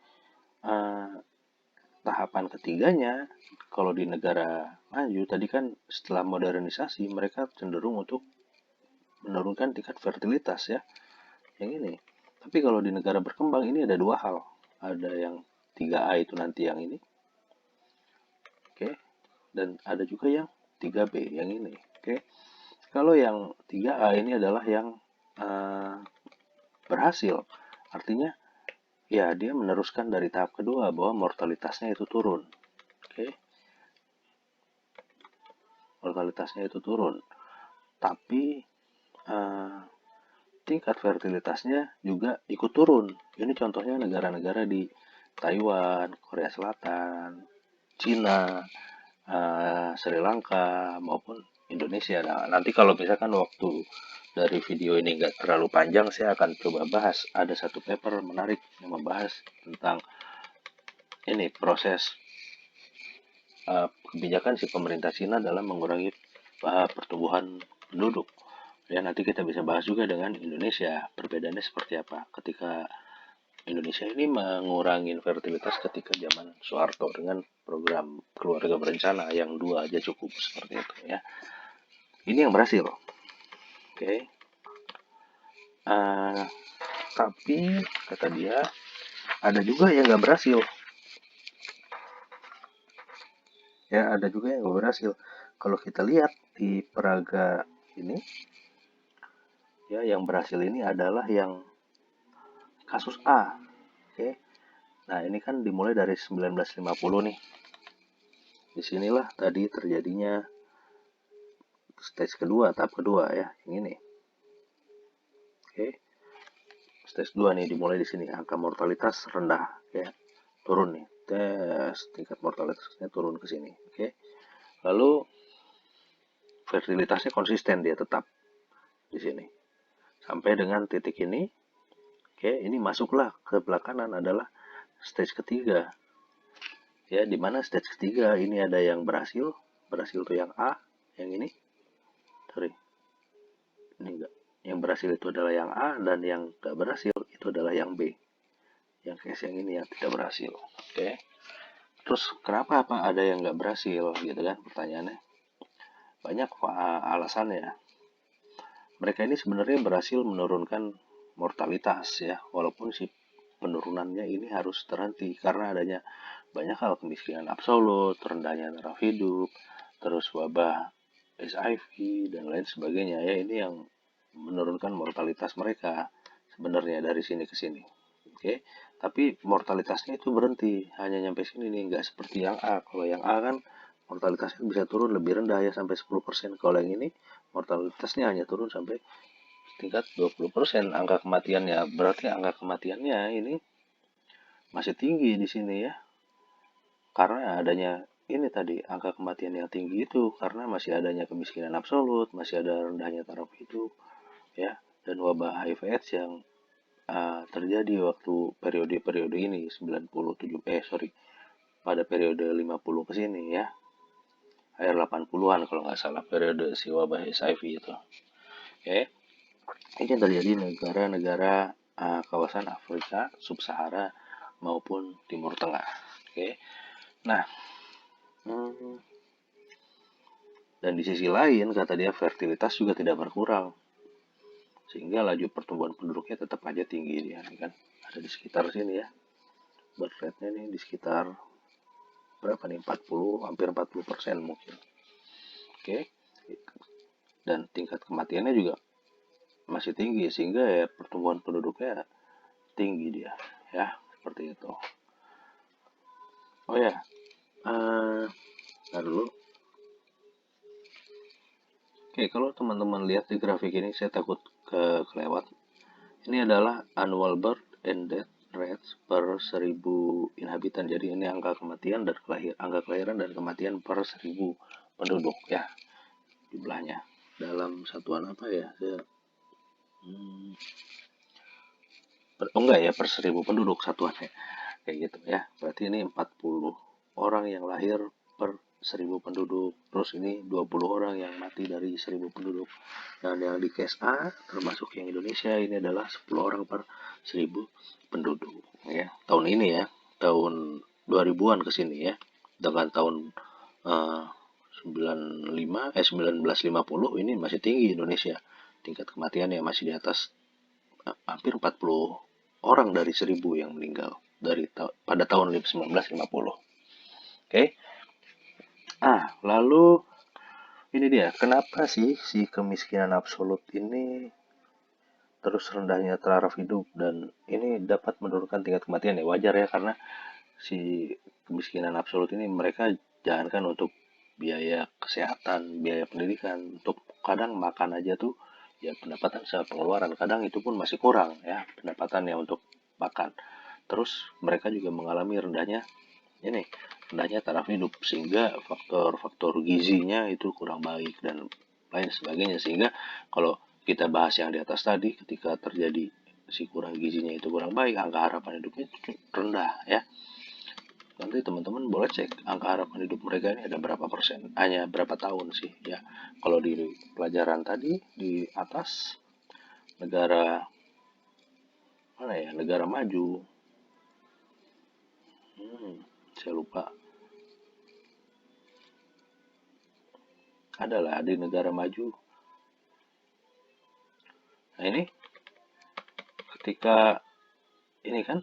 tahapan ketiganya, kalau di negara maju tadi kan setelah modernisasi mereka cenderung untuk menurunkan tingkat fertilitas ya, yang ini. Tapi kalau di negara berkembang ini ada dua hal, ada yang 3A itu nanti yang ini, oke, dan ada juga yang 3B yang ini, oke. Kalau yang 3A ini adalah yang berhasil, artinya ya dia meneruskan dari tahap kedua bahwa mortalitasnya itu turun, oke. Mortalitasnya itu turun, tapi tingkat fertilitasnya juga ikut turun. Ini contohnya negara-negara di Taiwan, Korea Selatan, Cina, Sri Lanka, maupun Indonesia. Nah, nanti kalau misalkan waktu dari video ini nggak terlalu panjang, saya akan coba bahas. Ada satu paper menarik yang membahas tentang ini proses kebijakan si pemerintah Cina dalam mengurangi pertumbuhan penduduk. Ya, nanti kita bisa bahas juga dengan Indonesia, perbedaannya seperti apa ketika Indonesia ini mengurangi fertilitas ketika zaman Soeharto dengan program keluarga berencana yang 2 aja cukup, seperti itu ya. Ini yang berhasil. Oke. Uh, tapi kata dia ada juga yang nggak berhasil. Ya, ada juga yang nggak berhasil. Kalau kita lihat di peraga ini, ya yang berhasil ini adalah yang kasus A. Oke. Nah, ini kan dimulai dari 1950 nih. Disinilah tadi terjadinya stage kedua, tahap kedua ya, yang ini. Oke. Stage 2 nih dimulai di sini, angka mortalitas rendah ya. Turun nih. Tes tingkat mortalitasnya turun ke sini. Oke. Lalu fertilitasnya konsisten, dia tetap di sini. Sampai dengan titik ini. Oke, ini masuklah ke belakangan adalah stage ketiga. Ya, di mana stage ketiga ini ada yang berhasil. Berhasil tuh yang A, yang ini. Sorry. Ini enggak. Yang berhasil itu adalah yang A dan yang enggak berhasil itu adalah yang B. Yang case yang ini yang tidak berhasil. Oke. Terus kenapa apa ada yang enggak berhasil gitu kan pertanyaannya? Banyak alasannya. Mereka ini sebenarnya berhasil menurunkan mortalitas ya, walaupun si penurunannya ini harus terhenti karena adanya banyak hal, kemiskinan absolut, rendahnya taraf hidup, terus wabah HIV dan lain sebagainya ya, ini yang menurunkan mortalitas mereka sebenarnya dari sini ke sini. Oke, tapi mortalitasnya itu berhenti hanya nyampe sini nih, nggak seperti yang A. Kalau yang A kan mortalitasnya bisa turun lebih rendah ya, sampai 10%. Kalau yang ini mortalitasnya hanya turun sampai tingkat 20%. Angka kematiannya, berarti angka kematiannya ini masih tinggi di sini ya, karena adanya ini tadi, angka kematian yang tinggi itu karena masih adanya kemiskinan absolut, masih ada rendahnya taraf hidup ya, dan wabah HIV/AIDS yang terjadi waktu periode-periode ini 97 pada periode 50 ke sini ya, akhir 80-an kalau nggak salah periode si wabah HIV itu. Oke. Ini yang terjadi di negara-negara kawasan Afrika Sub-Sahara maupun Timur Tengah. Oke. Nah, dan di sisi lain kata dia fertilitas juga tidak berkurang, sehingga laju pertumbuhan penduduknya tetap aja tinggi dia, kan ada di sekitar sini ya, birth rate-nya nih di sekitar berapa nih, 40, hampir 40% mungkin. Oke. Dan tingkat kematiannya juga masih tinggi, sehingga ya pertumbuhan penduduknya tinggi dia ya, seperti itu. Oh ya, dulu. Oke, kalau teman-teman lihat di grafik ini, saya takut kelewat. Ini adalah annual birth and death rates per 1000 inhabitan. Jadi ini angka kematian dan angka kelahiran dan kematian per 1000 penduduk ya, jumlahnya. Dalam satuan apa ya? Enggak ya, per 1000 penduduk satuannya. Kayak gitu ya. Berarti ini 40 orang yang lahir per 1000 penduduk. Terus ini 20 orang yang mati dari 1000 penduduk. Dan yang di case A, termasuk yang Indonesia, ini adalah 10 orang per 1000 penduduk. Ya. Tahun ini ya, tahun 2000-an ke sini ya. Dengan tahun 1950 ini masih tinggi Indonesia. Tingkat kematiannya masih di atas hampir 40 orang dari 1000 yang meninggal pada tahun 1950. Oke. Lalu ini dia, kenapa sih si kemiskinan absolut ini terus rendahnya taraf hidup dan ini dapat menurunkan tingkat kematian ya? Wajar ya, karena si kemiskinan absolut ini mereka jangankan untuk biaya kesehatan, biaya pendidikan, untuk kadang makan aja tuh ya, pendapatan pengeluaran kadang itu pun masih kurang ya pendapatannya untuk makan. Terus mereka juga mengalami rendahnya taraf hidup, sehingga faktor-faktor gizinya itu kurang baik dan lain sebagainya, sehingga kalau kita bahas yang di atas tadi, ketika terjadi si kurang gizinya itu kurang baik, angka harapan hidupnya itu rendah ya. Nanti teman-teman boleh cek angka harapan hidup mereka ini ada berapa persen, hanya berapa tahun sih ya. Kalau di pelajaran tadi di atas, negara mana ya, negara maju, saya lupa, adalah di negara maju ini ketika ini kan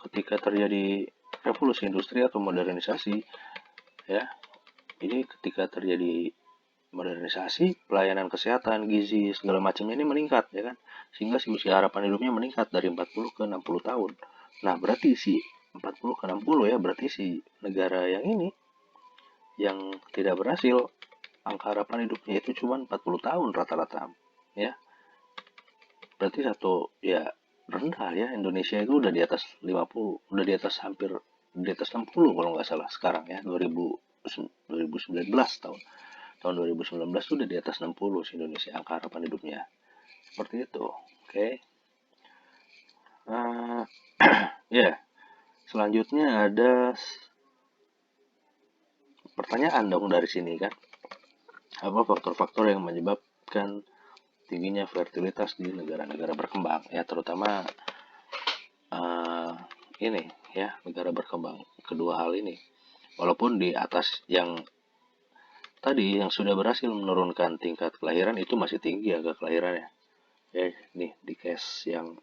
ketika terjadi revolusi industri atau modernisasi, ya, ini ketika terjadi modernisasi, pelayanan kesehatan, gizi, segala macamnya ini meningkat, ya kan, sehingga si usia harapan hidupnya meningkat dari 40 ke 60 tahun. Nah, berarti si 40 ke 60, ya, berarti si negara yang ini yang tidak berhasil, angka harapan hidupnya itu cuma 40 tahun rata-rata, ya. Berarti ya rendah, ya. Indonesia itu udah di atas 50, udah di atas hampir di atas 60 kalau nggak salah sekarang, ya, 2019 tahun 2019 itu udah di atas 60 sih Indonesia angka harapan hidupnya. Seperti itu. Oke. Uh, ya, selanjutnya ada pertanyaan dong dari sini kan. Apa faktor-faktor yang menyebabkan tingginya fertilitas di negara-negara berkembang, ya, terutama uh, ini, ya, negara berkembang. Kedua hal ini, walaupun di atas yang tadi yang sudah berhasil menurunkan tingkat kelahiran itu masih tinggi angka kelahirannya. Nih di case yang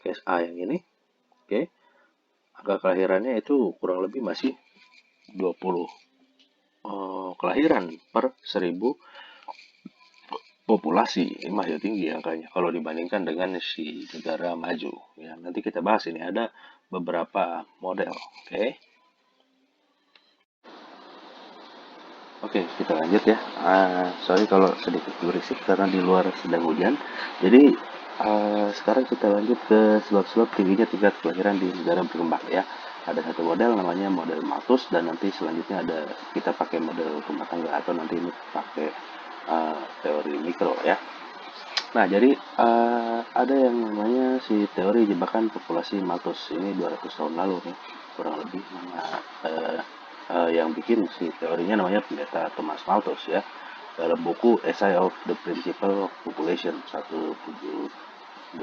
case A yang ini, oke, angka kelahirannya itu kurang lebih masih 20 kelahiran per 1000 populasi. Ini masih tinggi angkanya kalau dibandingkan dengan si negara maju, ya. Nanti kita bahas, ini ada beberapa model. Oke, kita lanjut, ya. Sorry kalau sedikit berisik karena di luar sedang hujan. Jadi sekarang kita lanjut ke sebab-sebab tingginya tingkat kelahiran di negara berkembang, ya. Ada satu model namanya model Malthus, dan nanti selanjutnya kita pakai model rumah tangga, atau nanti ini pakai teori mikro, ya. Nah, jadi ada yang namanya si teori jebakan populasi Malthus. Ini 200 tahun lalu nih, kurang lebih. Yang bikin si teorinya namanya pendeta Thomas Malthus, ya. Dalam buku Essay of the Principle of Population 1798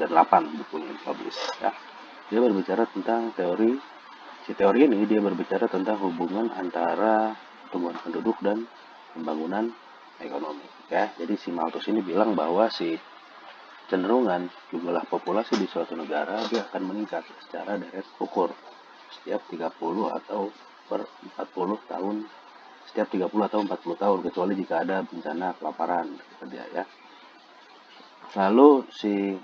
bukunya publish, ya. Dia berbicara tentang si teori ini dia berbicara tentang hubungan antara pertumbuhan penduduk dan pembangunan ekonomi, ya. Jadi si Malthus ini bilang bahwa si cenderungan jumlah populasi di suatu negara dia akan meningkat secara direct ukur setiap 30 atau per 40 tahun, setiap 30 atau 40 tahun, kecuali jika ada bencana kelaparan, ya. Lalu si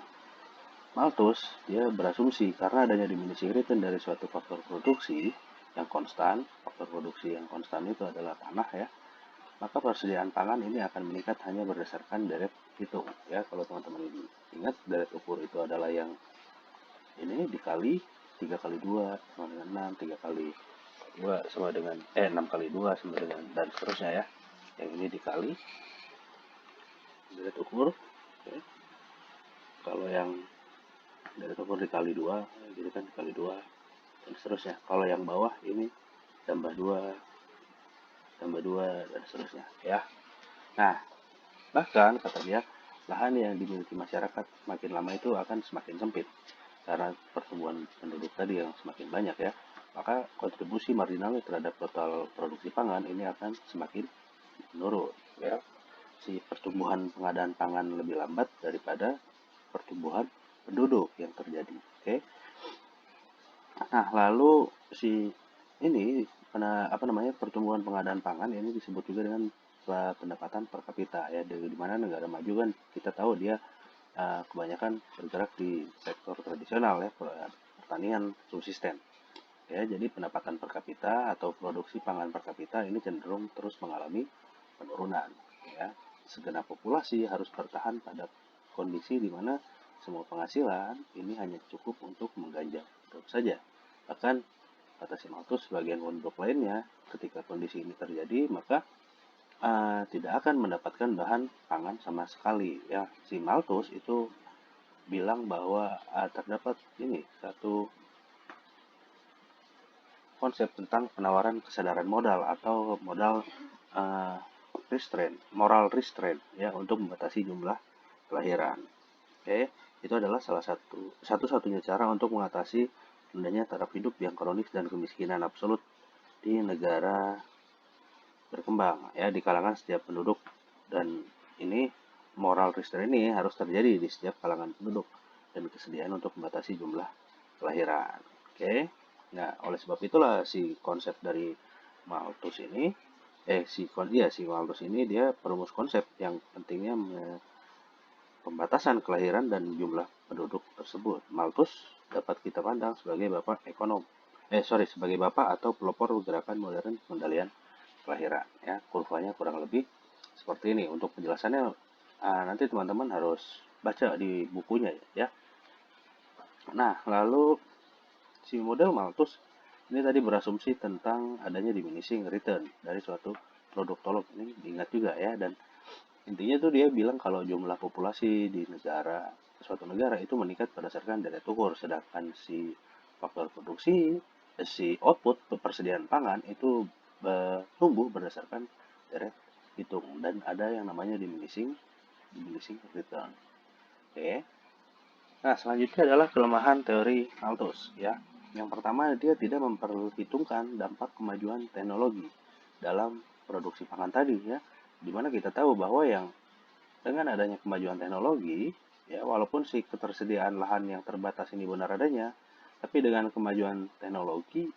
Malthus dia berasumsi karena adanya diminishing return dari suatu faktor produksi yang konstan. Faktor produksi yang konstan itu adalah tanah, ya. Maka persediaan pangan ini akan meningkat hanya berdasarkan deret hitung, ya. Kalau teman-teman ingat, deret ukur itu adalah yang ini dikali 3 kali 2 sama dengan 6, 3 kali 2 sama dengan 6 kali 2 sama dengan, dan seterusnya, ya. Yang ini dikali deret ukur, okay. Kalau yang deret ukur dikali 2 gitu kan, dikali 2 dan seterusnya. Kalau yang bawah ini tambah 2 dan seterusnya, ya. Nah, bahkan kata dia, lahan yang dimiliki masyarakat semakin lama itu akan semakin sempit karena pertumbuhan penduduk tadi yang semakin banyak, ya. Maka kontribusi marginalnya terhadap total produksi pangan ini akan semakin menurun, ya. Si pertumbuhan pengadaan pangan lebih lambat daripada pertumbuhan penduduk yang terjadi. Oke. Nah, lalu si ini pertumbuhan pengadaan pangan ini disebut juga dengan pendapatan per kapita, ya. Di mana negara maju kan kita tahu dia kebanyakan bergerak di sektor tradisional, ya, pertanian subsisten, ya. Jadi pendapatan per kapita atau produksi pangan per kapita ini cenderung terus mengalami penurunan, ya. Segenap populasi harus bertahan pada kondisi di mana semua penghasilan ini hanya cukup untuk mengganjal hidup saja. Bahkan kata si Malthus, sebagian penduduk lainnya ketika kondisi ini terjadi maka tidak akan mendapatkan bahan pangan sama sekali, ya. Si Malthus itu bilang bahwa terdapat ini satu konsep tentang penawaran kesadaran modal atau modal moral restraint, ya, untuk membatasi jumlah kelahiran. Oke, itu adalah satu-satunya cara untuk mengatasi rendahnya taraf hidup yang kronis dan kemiskinan absolut di negara berkembang, ya, di kalangan setiap penduduk. Dan ini moral restraint ini harus terjadi di setiap kalangan penduduk dan kesediaan untuk membatasi jumlah kelahiran. Oke. Nah, oleh sebab itulah si konsep dari Malthus ini si Malthus ini dia perumus konsep yang pentingnya pembatasan kelahiran dan jumlah penduduk tersebut. Malthus dapat kita pandang sebagai sebagai bapak atau pelopor gerakan modern pengendalian kelahiran. Ya, kurvanya kurang lebih seperti ini. Untuk penjelasannya nanti teman-teman harus baca di bukunya ya. Nah, lalu si model Malthus ini tadi berasumsi tentang adanya diminishing return dari suatu produk tolok. Ini diingat juga ya, dan intinya tuh dia bilang kalau jumlah populasi di suatu negara itu meningkat berdasarkan deret ukur, sedangkan si faktor produksi, si output persediaan pangan itu tumbuh berdasarkan deret hitung, dan ada yang namanya diminishing return. Oke. Nah, selanjutnya adalah kelemahan teori Malthus ya. Yang pertama, dia tidak memperhitungkan dampak kemajuan teknologi dalam produksi pangan tadi ya. Dimana kita tahu bahwa yang dengan adanya kemajuan teknologi, ya walaupun si ketersediaan lahan yang terbatas ini benar adanya, tapi dengan kemajuan teknologi,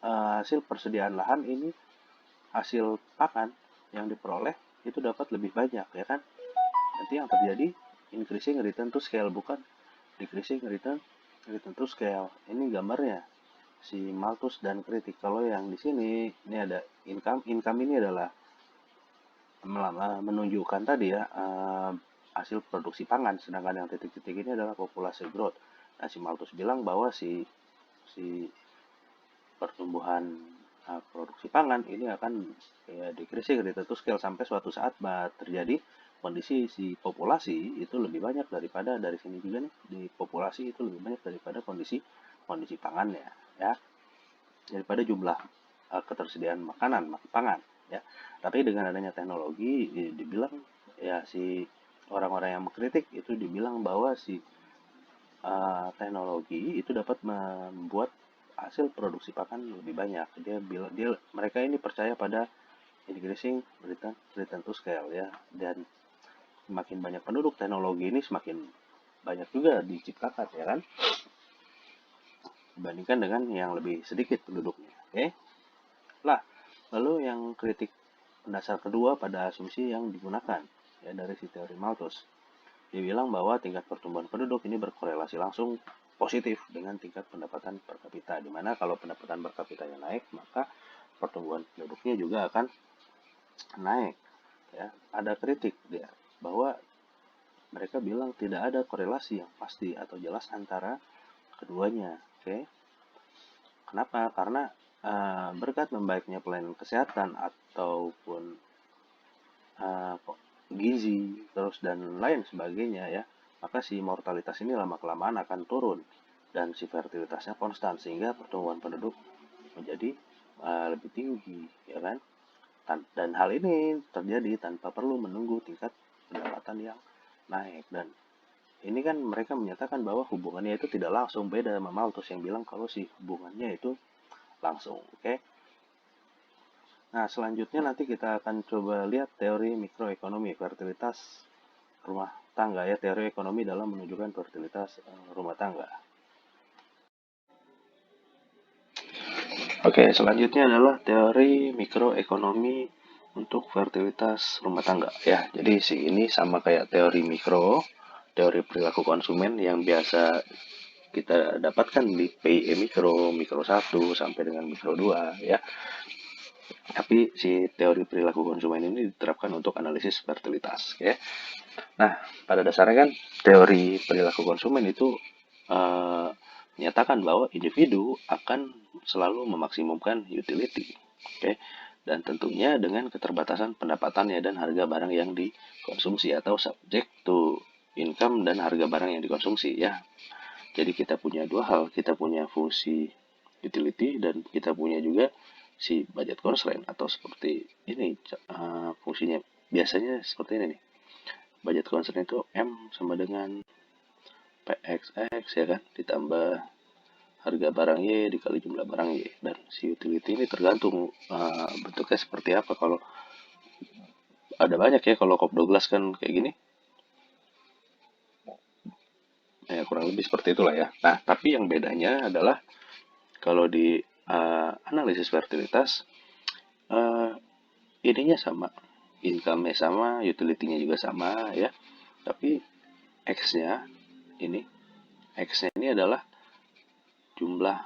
hasil persediaan lahan ini, hasil pakan yang diperoleh itu dapat lebih banyak, ya kan? Nanti yang terjadi increasing return to scale, bukan decreasing return to scale. Ini gambarnya si Malthus dan kritik. Kalau yang di sini ini ada income ini adalah menunjukkan tadi ya hasil produksi pangan, sedangkan yang titik-titik ini adalah populasi growth. Nah, si Malthus bilang bahwa si pertumbuhan produksi pangan ini akan decreasing return to scale sampai suatu saat terjadi kondisi si populasi itu lebih banyak daripada dari sini juga nih, di populasi itu lebih banyak daripada kondisi pangannya ya, daripada jumlah ketersediaan pangan ya. Tapi dengan adanya teknologi dibilang ya, si orang-orang yang mengkritik itu dibilang bahwa si teknologi itu dapat membuat hasil produksi pakan lebih banyak. Mereka ini percaya pada increasing return to scale ya, dan semakin banyak penduduk, teknologi ini semakin banyak juga diciptakan ya kan, dibandingkan dengan yang lebih sedikit penduduknya. Oke. Lalu yang kritik dasar kedua pada asumsi yang digunakan ya dari si teori Malthus. Dia bilang bahwa tingkat pertumbuhan penduduk ini berkorelasi langsung positif dengan tingkat pendapatan per kapita, di mana kalau pendapatan per kapitanya naik, maka pertumbuhan penduduknya juga akan naik. Ya, ada kritik dia bahwa mereka bilang tidak ada korelasi yang pasti atau jelas antara keduanya. Oke. Kenapa? Karena berkat membaiknya pelayanan kesehatan ataupun gizi terus dan lain sebagainya ya, maka si mortalitas ini lama-kelamaan akan turun dan si fertilitasnya konstan, sehingga pertumbuhan penduduk menjadi lebih tinggi ya kan. Dan hal ini terjadi tanpa perlu menunggu tingkat pendapatan yang naik. Dan ini kan mereka menyatakan bahwa hubungannya itu tidak langsung, beda sama Malthus yang bilang kalau si hubungannya itu langsung. Oke. Nah, selanjutnya nanti kita akan coba lihat teori mikroekonomi fertilitas rumah tangga ya, teori ekonomi dalam menunjukkan fertilitas rumah tangga. Oke, selanjutnya adalah teori mikroekonomi untuk fertilitas rumah tangga ya. Jadi ini sama kayak teori teori perilaku konsumen yang biasa kita dapatkan di PIE mikro 1 sampai dengan mikro 2 ya. Tapi si teori perilaku konsumen ini diterapkan untuk analisis fertilitas ya. Nah, pada dasarnya kan teori perilaku konsumen itu menyatakan bahwa individu akan selalu memaksimumkan utility. Oke. Dan tentunya dengan keterbatasan pendapatannya dan harga barang yang dikonsumsi, atau subject to income dan harga barang yang dikonsumsi ya. Jadi kita punya dua hal, kita punya fungsi utility dan kita punya juga si budget constraint, atau seperti ini fungsinya biasanya seperti ini nih. Budget constraint itu M sama dengan PXX ya kan, ditambah harga barang Y dikali jumlah barang Y. Dan si utility ini tergantung bentuknya seperti apa. Kalau ada banyak ya, kalau Cobb Douglas kan kayak gini, kurang lebih seperti itulah ya. Nah, tapi yang bedanya adalah kalau di analisis fertilitas, eh, ininya sama, income-nya sama, utility-nya juga sama ya. Tapi X-nya ini, X-nya ini adalah jumlah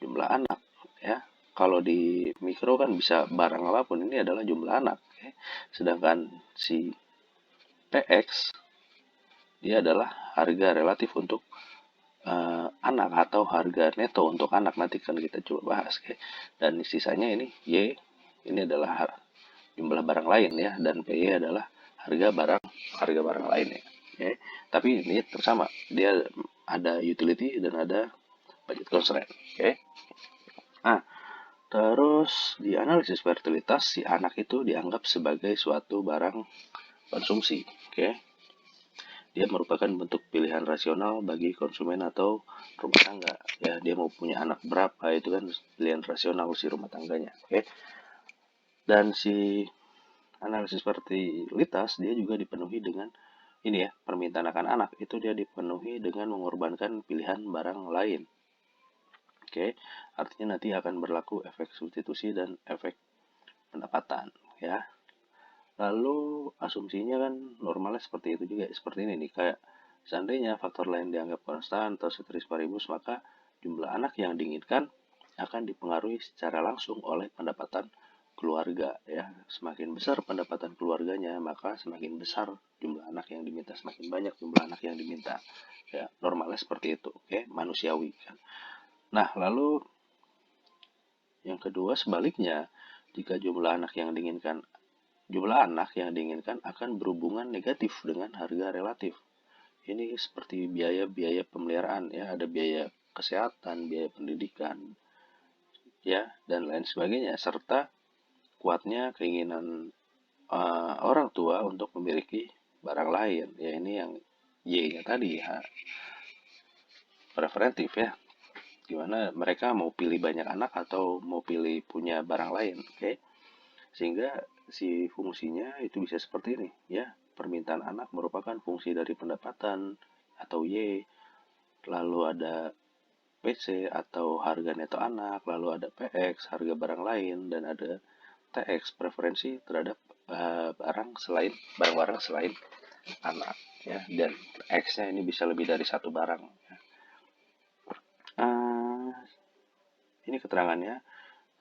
jumlah anak ya. Kalau di mikro kan bisa barang apapun, ini adalah jumlah anak ya. Sedangkan si PX dia adalah harga relatif untuk anak atau harga neto untuk anak, nanti kan kita coba bahas ya. Dan sisanya ini Y, ini adalah jumlah barang lain ya, dan PY adalah harga barang lain ya. Tapi ini tersama, dia ada utility dan ada budget constraint. Nah, terus di analisis fertilitas, si anak itu dianggap sebagai suatu barang konsumsi. Dia merupakan bentuk pilihan rasional bagi konsumen atau rumah tangga. Ya, dia mau punya anak berapa itu kan pilihan rasional si rumah tangganya. Dan si analisis fertilitas dia juga dipenuhi dengan ini ya, permintaan akan anak itu dia dipenuhi dengan mengorbankan pilihan barang lain. Artinya nanti akan berlaku efek substitusi dan efek pendapatan ya. Lalu asumsinya kan normalnya seperti itu juga, seperti ini nih, kayak seandainya faktor lain dianggap konstan atau ceteris paribus, maka jumlah anak yang diinginkan akan dipengaruhi secara langsung oleh pendapatan keluarga ya. Semakin besar pendapatan keluarganya, maka semakin besar jumlah anak yang diminta, semakin banyak jumlah anak yang diminta ya. Normalnya seperti itu, manusiawi kan. Nah, lalu yang kedua sebaliknya, jika jumlah anak yang diinginkan akan berhubungan negatif dengan harga relatif. Ini seperti biaya-biaya pemeliharaan ya, ada biaya kesehatan, biaya pendidikan ya, dan lain sebagainya, serta kuatnya keinginan orang tua untuk memiliki barang lain ya. Ini yang Y-nya tadi ya, preferentif ya, gimana mereka mau pilih banyak anak atau mau pilih punya barang lain. Sehingga si fungsinya itu bisa seperti ini ya. Permintaan anak merupakan fungsi dari pendapatan atau Y, lalu ada PC atau harga neto anak, lalu ada PX harga barang lain, dan ada TX preferensi terhadap barang-barang selain anak ya. Dan X-nya ini bisa lebih dari satu barang ya. Ini keterangannya.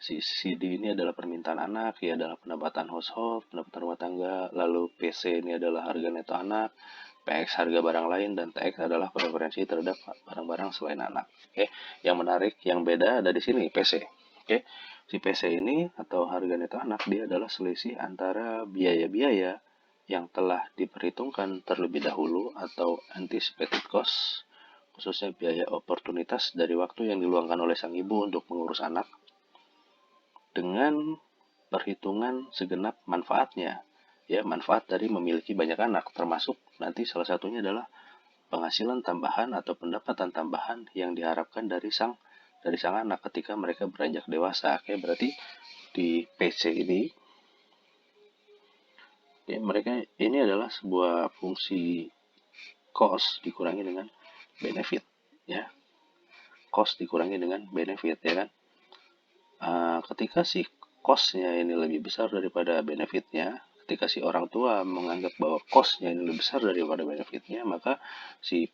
Si CD ini adalah permintaan anak, ya adalah pendapatan household, pendapatan rumah tangga, lalu PC ini adalah harga neto anak, PX harga barang lain, dan TX adalah preferensi terhadap barang-barang selain anak. Yang menarik, yang beda ada di sini PC. Si PC ini atau harga neto anak dia adalah selisih antara biaya-biaya yang telah diperhitungkan terlebih dahulu atau anticipated cost, khususnya biaya oportunitas dari waktu yang diluangkan oleh sang ibu untuk mengurus anak, dengan perhitungan segenap manfaatnya ya, manfaat dari memiliki banyak anak, termasuk nanti salah satunya adalah penghasilan tambahan atau pendapatan tambahan yang diharapkan dari sang anak ketika mereka beranjak dewasa. Berarti di PC ini ya, mereka ini adalah sebuah fungsi cost dikurangi dengan benefit ya, cost dikurangi dengan benefit ya kan. Ketika si cost-nya ini lebih besar daripada benefitnya, ketika si orang tua menganggap bahwa cost-nya ini lebih besar daripada benefitnya, maka si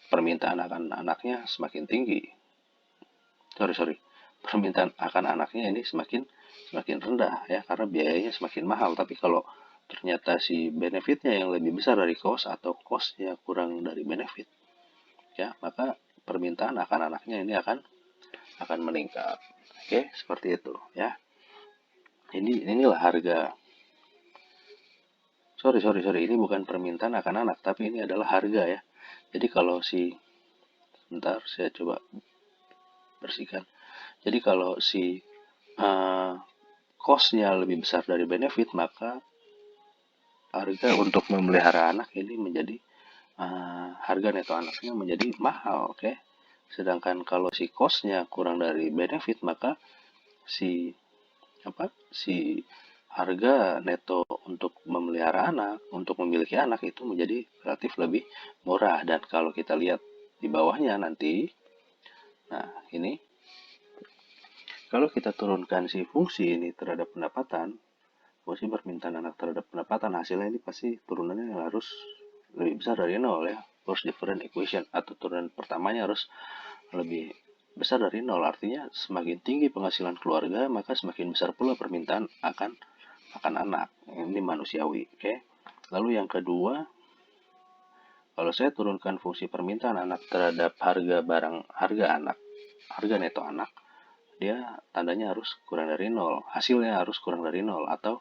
permintaan akan anaknya semakin tinggi. Permintaan akan anaknya ini semakin rendah ya, karena biayanya semakin mahal. Tapi kalau ternyata si benefitnya yang lebih besar dari cost atau cost-nya kurang dari benefit ya, maka permintaan akan anaknya ini akan meningkat. Seperti itu ya. Inilah harga. Ini bukan permintaan akan anak, tapi ini adalah harga ya. Jadi kalau bentar saya coba bersihkan. Jadi kalau si cost-nya lebih besar dari benefit, maka harga untuk memelihara anak ini menjadi harga neto anaknya menjadi mahal. Sedangkan kalau si cost-nya kurang dari benefit, maka si harga neto untuk memelihara anak, untuk memiliki anak itu menjadi relatif lebih murah. Dan kalau kita lihat di bawahnya nanti, nah ini kalau kita turunkan si fungsi ini terhadap pendapatan, fungsi permintaan anak terhadap pendapatan, hasilnya ini pasti turunannya harus lebih besar dari nol ya. First different equation atau turunan pertamanya harus lebih besar dari nol. Artinya semakin tinggi penghasilan keluarga, maka semakin besar pula permintaan akan anak. Ini manusiawi, oke. Lalu yang kedua, kalau saya turunkan fungsi permintaan anak terhadap harga neto anak, dia tandanya harus kurang dari nol, hasilnya harus kurang dari nol, atau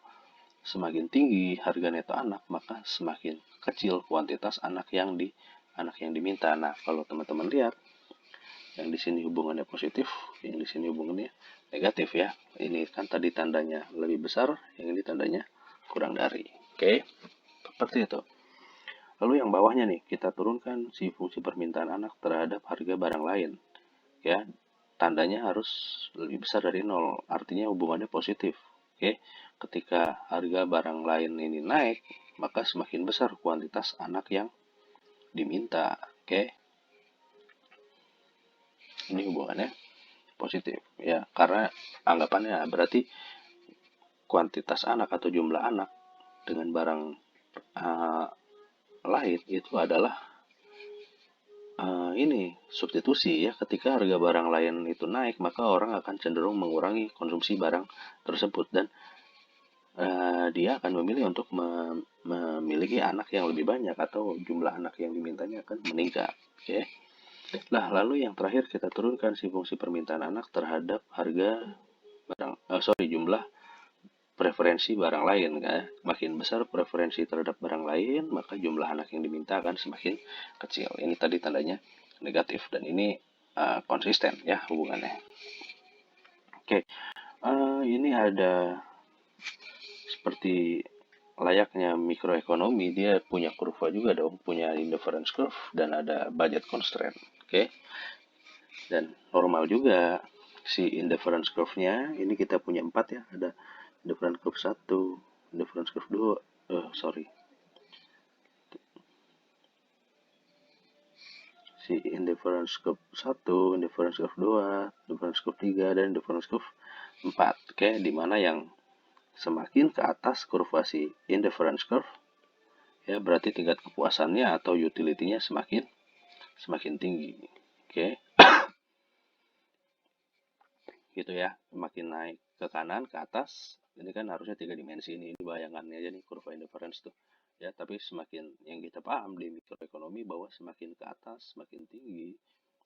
semakin tinggi harga neto anak, maka semakin kecil kuantitas anak yang diminta. Nah, kalau teman-teman lihat, yang di sini hubungannya positif, yang di sini hubungannya negatif ya. Ini kan tadi tandanya lebih besar, yang ini tandanya kurang dari. Oke, seperti itu. Lalu yang bawahnya nih, kita turunkan si fungsi permintaan anak terhadap harga barang lain. Ya, tandanya harus lebih besar dari nol, artinya hubungannya positif. Oke, ketika harga barang lain ini naik, maka semakin besar kuantitas anak yang diminta. Oke, ini hubungannya positif ya, karena anggapannya berarti kuantitas anak atau jumlah anak dengan barang uh, lain itu adalah ini substitusi ya. Ketika harga barang lain itu naik, maka orang akan cenderung mengurangi konsumsi barang tersebut, dan dia akan memilih untuk memiliki anak yang lebih banyak, atau jumlah anak yang dimintanya akan meningkat. Oke. Nah, lalu yang terakhir kita turunkan si fungsi permintaan anak terhadap harga jumlah preferensi barang lain kan. Makin besar preferensi terhadap barang lain, maka jumlah anak yang diminta akan semakin kecil. Ini tadi tandanya negatif, dan ini konsisten ya hubungannya. Oke, ini ada seperti layaknya mikroekonomi, dia punya kurva juga dong, punya indifference curve dan ada budget constraint. Oke, dan normal juga si indifference curve-nya. Ini kita punya 4 ya, ada indifference curve 1, indifference curve 2, si indifference curve 1, indifference curve 2, indifference curve 3, dan indifference curve 4. Oke, dimana yang semakin ke atas kurva si indifference curve, ya berarti tingkat kepuasannya atau utility-nya semakin tinggi. Oke. Gitu ya, makin naik ke kanan ke atas, ini kan harusnya 3 dimensi, ini bayangannya aja nih kurva indifference tuh ya. Tapi semakin yang kita paham di mikroekonomi bahwa semakin ke atas semakin tinggi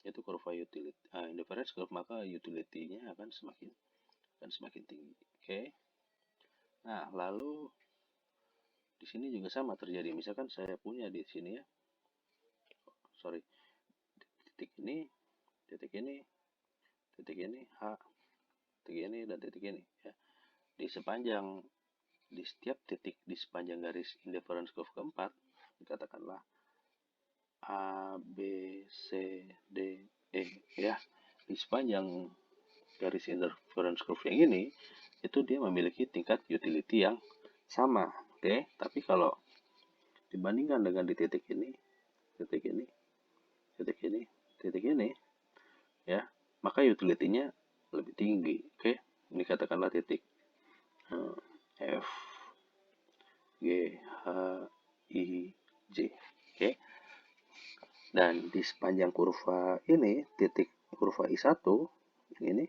itu kurva utility indifference curve, maka utility-nya akan semakin tinggi. Oke. Nah, lalu di sini juga sama terjadi. Misalkan saya punya di sini ya, titik ini, titik ini, titik ini, titik ini, dan titik ini ya. Di setiap titik di sepanjang garis indifference curve keempat, dikatakanlah A, B, C, D, E ya. Di sepanjang garis indifference curve yang ini, itu dia memiliki tingkat utility yang sama. Oke, tapi kalau dibandingkan dengan di titik ini, titik ini, titik ini, titik ini ya, maka utility-nya lebih tinggi. Oke, ini katakanlah titik F, G, H, I, J. Oke. Dan di sepanjang kurva ini, titik kurva I1 ini,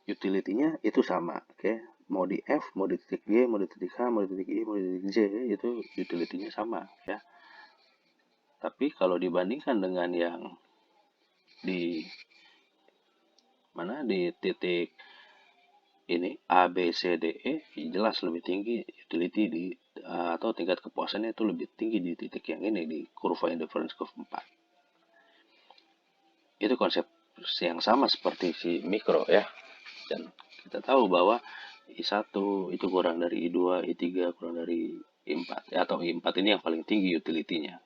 utility-nya itu sama. Oke. Mau di F, mau di titik G, mau di titik H, mau di titik I, mau di titik J, itu utility-nya sama ya. Tapi kalau dibandingkan dengan yang di titik ini A, B, C, D, E, jelas lebih tinggi utility di atau tingkat kepuasannya itu lebih tinggi di titik yang ini, di kurva indifference curve 4. Itu konsep yang sama seperti si mikro ya. Dan kita tahu bahwa I1 itu kurang dari I2, I3 kurang dari I4 ya, atau I4 ini yang paling tinggi utility-nya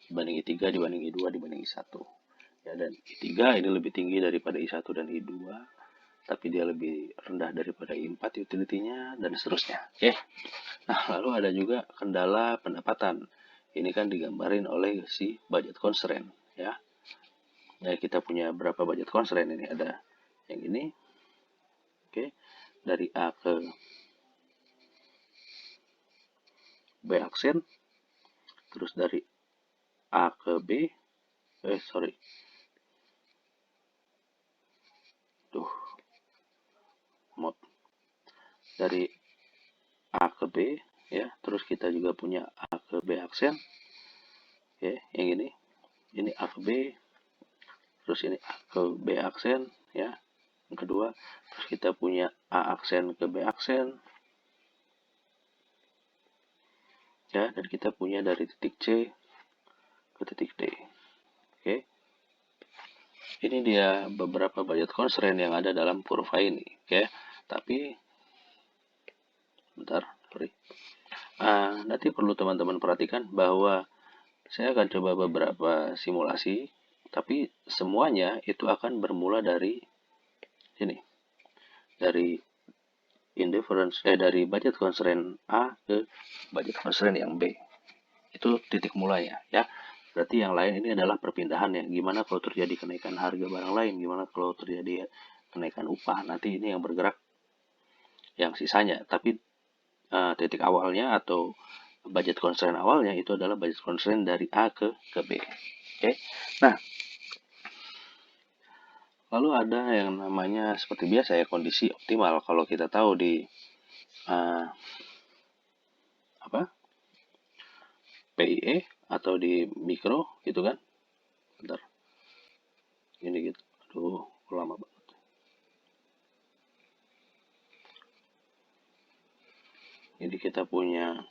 dibanding I3, dibanding I2, dibanding I1 ya. Dan I3 ini lebih tinggi daripada I1 dan I2, tapi dia lebih rendah daripada I4 utility-nya, dan seterusnya. Oke. Nah, lalu ada juga kendala pendapatan. Ini kan digambarin oleh si budget constraint, ya. Nah, kita punya berapa budget constraint ini? Ada yang ini. Oke. Dari A ke B aksen, terus dari A ke B, dari A ke B, ya. Terus kita juga punya A ke B aksen, oke, yang ini A ke B, terus ini A ke B aksen, ya. Yang kedua, terus kita punya A aksen ke B aksen, ya, dan kita punya dari titik C ke titik D. Oke. Ini dia beberapa budget constraint yang ada dalam kurva ini, oke. Tapi bentar, sorry. Nanti perlu teman-teman perhatikan bahwa saya akan coba beberapa simulasi, tapi semuanya itu akan bermula dari ini, dari dari budget constraint A ke budget constraint yang B. Itu titik mulanya, ya. Berarti yang lain ini adalah perpindahan, ya. Gimana kalau terjadi kenaikan harga barang lain, gimana kalau terjadi kenaikan upah, nanti ini yang bergerak yang sisanya. Tapi titik awalnya atau budget constraint awalnya itu adalah budget constraint dari A ke B. Oke. Nah, lalu ada yang namanya seperti biasa, ya, kondisi optimal. Kalau kita tahu di PIE atau di mikro gitu kan. Bentar. Ini gitu. Aduh, lama banget. Jadi kita punya,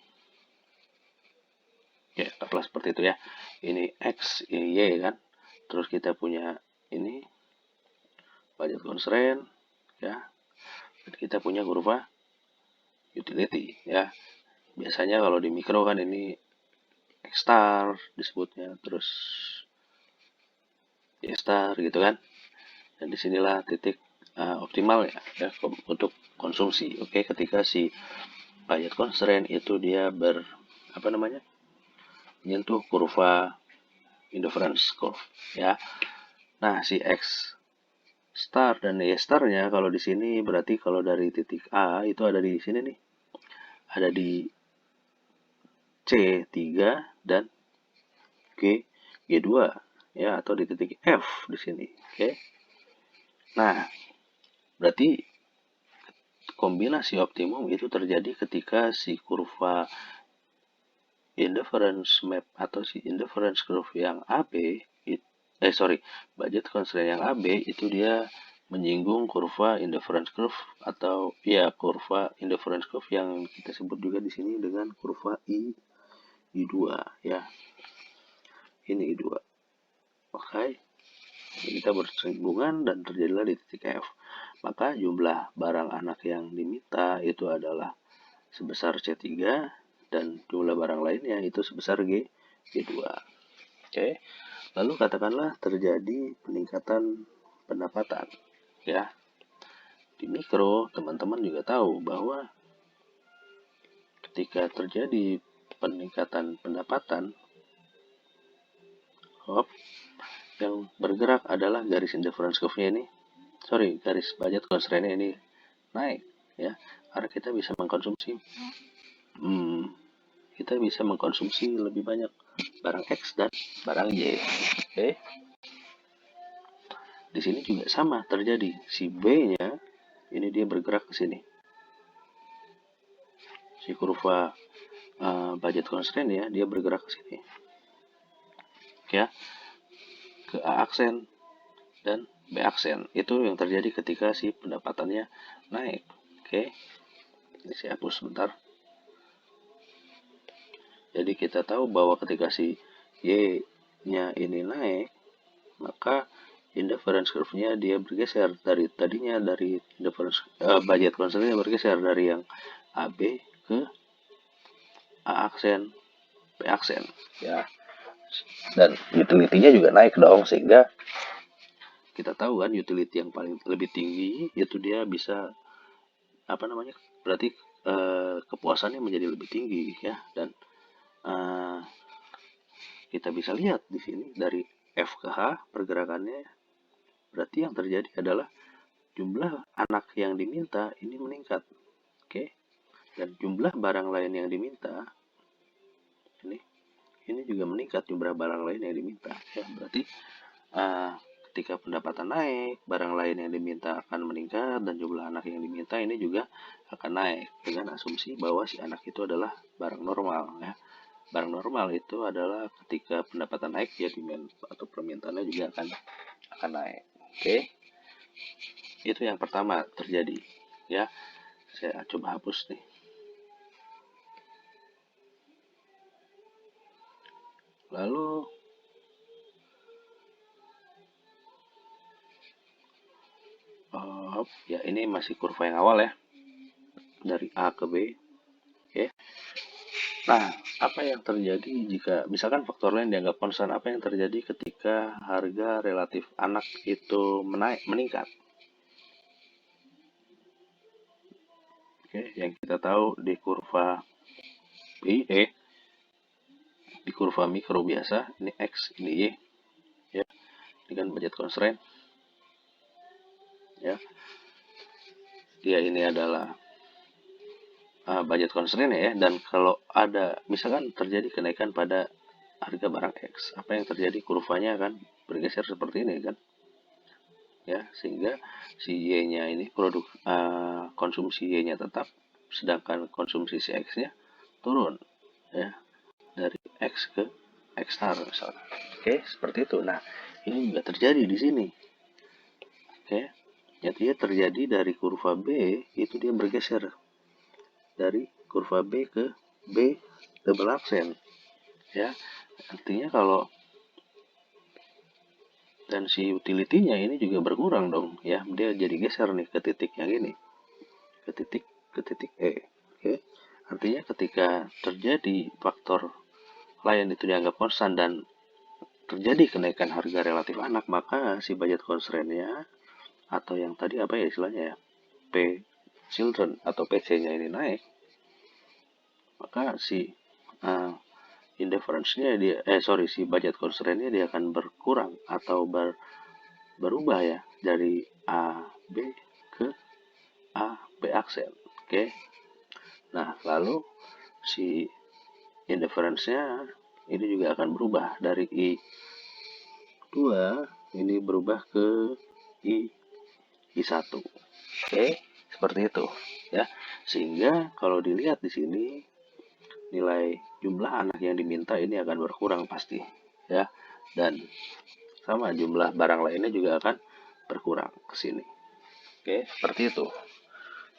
ya, katakanlah seperti itu, ya. Ini X, ini Y kan. Terus kita punya ini budget constraint, ya. Dan kita punya kurva utility, ya. Biasanya kalau di mikro kan ini X star disebutnya, terus Y star gitu kan. Dan disinilah titik optimal, ya, untuk konsumsi. Oke, ketika si budget constraint itu dia menyentuh kurva indifference curve, ya. Nah, si X star dan Y star-nya kalau di sini berarti kalau dari titik A itu ada di sini nih. Ada di C3 dan G2, ya, atau di titik F di sini. Oke. Nah, berarti kombinasi optimum itu terjadi ketika si kurva indifference map atau si indifference curve yang AB, budget constraint yang AB itu dia menyinggung kurva indifference curve atau, ya, kurva indifference curve yang kita sebut juga di sini dengan kurva I2, ya. Ini I2. Oke. Kita bersinggungan dan terjadilah di titik F. Maka jumlah barang anak yang diminta itu adalah sebesar C3 dan jumlah barang lainnya itu sebesar G2. Oke. Lalu katakanlah terjadi peningkatan pendapatan, ya. Di mikro, teman-teman juga tahu bahwa ketika terjadi peningkatan pendapatan, yang bergerak adalah garis indifference curve-nya ini, garis budget constraint-nya ini naik, ya. Karena kita bisa mengkonsumsi lebih banyak barang X dan barang Y. Oke. Di sini juga sama terjadi. Si B-nya ini dia bergerak ke sini. Si kurva budget constraint, ya, dia bergerak ke sini. Ya. Ke A aksen dan B aksen. Itu yang terjadi ketika si pendapatannya naik. Oke. Ini saya hapus sebentar. Jadi kita tahu bahwa ketika si Y-nya ini naik, maka indifference curve-nya dia bergeser dari tadinya dari budget constraint-nya bergeser dari yang AB ke A aksen, B aksen, ya. Dan utility-nya juga naik dong, sehingga kita tahu kan utility yang paling lebih tinggi itu dia bisa apa namanya, berarti kepuasannya menjadi lebih tinggi ya. Dan eh, kita bisa lihat di sini dari F ke H pergerakannya, berarti yang terjadi adalah jumlah anak yang diminta ini meningkat. Oke. Dan jumlah barang lain yang diminta ini juga meningkat, jumlah barang lain yang diminta ya. Berarti uh, ketika pendapatan naik, barang lain yang diminta akan meningkat, dan jumlah anak yang diminta ini juga akan naik, dengan asumsi bahwa si anak itu adalah barang normal ya. Barang normal itu adalah ketika pendapatan naik ya, demand atau permintaannya juga akan naik. Oke. Itu yang pertama terjadi ya. Saya coba hapus nih. Lalu ya ini masih kurva yang awal ya, dari A ke B. Oke. Nah, apa yang terjadi jika misalkan faktor lain dianggap konstan? Apa yang terjadi ketika harga relatif anak itu meningkat? Oke, yang kita tahu di kurva di kurva mikro biasa, ini X, ini Y, ya, dengan budget constraint, ya, dia ini adalah budget constraint ya. Dan kalau ada misalkan terjadi kenaikan pada harga barang X, apa yang terjadi? Kurvanya akan bergeser seperti ini kan, ya, sehingga si Y-nya ini konsumsi Y-nya tetap, sedangkan konsumsi si X-nya turun ya, dari X ke X star misalnya. Oke, seperti itu. Nah, ini juga terjadi di sini. Oke. Jadi terjadi dari kurva B itu dia bergeser dari kurva B ke B double absen ya. Artinya kalau dan si utility-nya ini juga berkurang dong ya, dia jadi geser nih ke titik yang ini, ke titik E. Oke. Artinya ketika terjadi faktor lain itu dianggap konstan dan terjadi kenaikan harga relatif anak, maka si budget constraint-nya atau yang tadi apa ya istilahnya ya, P children atau PC-nya ini naik, maka si uh, indifference-nya dia si budget constraint-nya dia akan berkurang atau berubah ya, dari A B ke A B aksen. Oke. Nah, lalu si indifference-nya ini juga akan berubah dari I2 ini berubah ke I1. Oke, seperti itu ya. Sehingga kalau dilihat di sini nilai jumlah anak yang diminta ini akan berkurang pasti ya, dan sama jumlah barang lainnya juga akan berkurang ke sini. Oke, seperti itu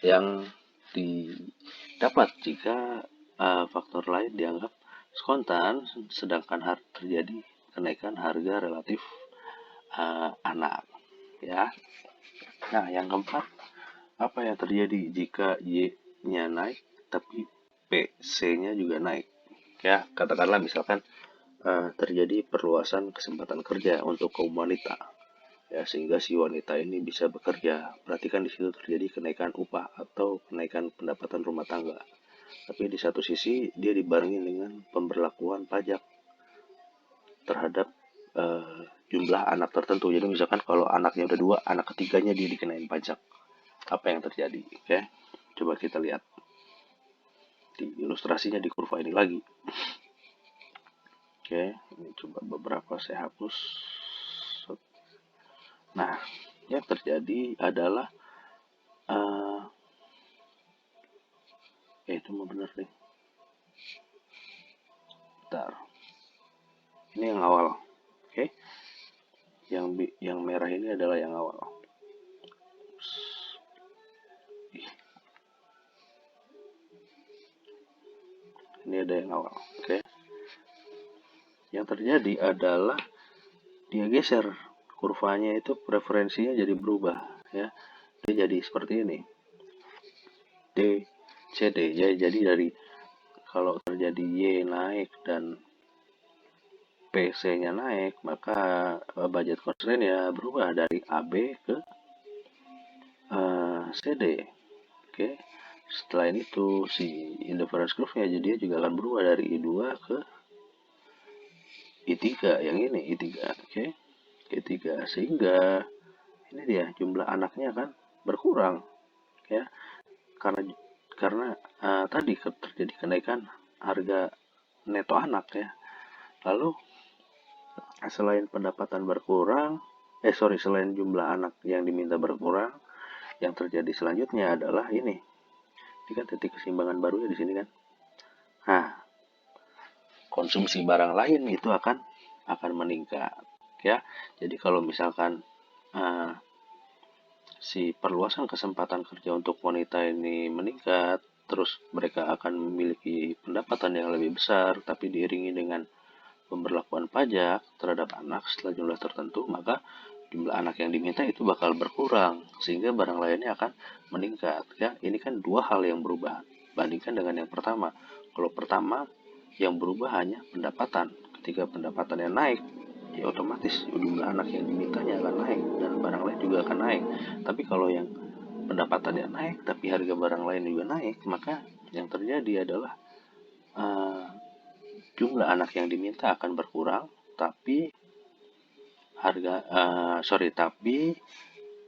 yang didapat jika faktor lain dianggap kontan, sedangkan terjadi kenaikan harga relatif anak ya. Nah, yang keempat, apa yang terjadi jika Y-nya naik tapi PC-nya juga naik? Ya, katakanlah misalkan terjadi perluasan kesempatan kerja untuk kaum wanita. Ya, sehingga si wanita ini bisa bekerja. Berarti kan di situ terjadi kenaikan upah atau kenaikan pendapatan rumah tangga. Tapi di satu sisi dia dibarengi dengan pemberlakuan pajak terhadap jumlah anak tertentu. Jadi misalkan kalau anaknya udah 2, anak ketiganya dia dikenain pajak. Apa yang terjadi? Oke, coba kita lihat di ilustrasinya di kurva ini lagi. Oke, ini coba beberapa saya hapus. Nah, yang terjadi adalah itu mau bener nih. Bentar. Ini yang awal. Oke. Yang merah ini adalah yang awal. Ini ada yang awal. Oke. Yang terjadi adalah dia geser kurvanya, itu preferensinya jadi berubah ya. Dia jadi seperti ini. D C D ya. Jadi dari kalau terjadi Y naik dan PC-nya naik, maka budget constraint ya berubah dari AB ke CD. Oke. Setelah itu si interference curve-nya jadi dia juga akan berubah dari I2 ke I3, yang ini I3. Oke. I3 sehingga ini dia jumlah anaknya kan berkurang ya, karena tadi terjadi kenaikan harga neto anak ya. Lalu selain pendapatan berkurang, selain jumlah anak yang diminta berkurang, yang terjadi selanjutnya adalah ini. Ini kan titik keseimbangan barunya di sini kan. Nah, konsumsi barang lain itu akan meningkat ya. Jadi kalau misalkan si perluasan kesempatan kerja untuk wanita ini meningkat, terus mereka akan memiliki pendapatan yang lebih besar, tapi diiringi dengan pemberlakuan pajak terhadap anak setelah jumlah tertentu, maka jumlah anak yang diminta itu bakal berkurang, sehingga barang lainnya akan meningkat. Ya, ini kan dua hal yang berubah, bandingkan dengan yang pertama. Kalau pertama, yang berubah hanya pendapatan. Ketika pendapatannya naik, ya otomatis jumlah anak yang dimintanya akan naik dan barang lain juga akan naik. Tapi kalau yang pendapatannya naik tapi harga barang lain juga naik, maka yang terjadi adalah jumlah anak yang diminta akan berkurang, tapi tapi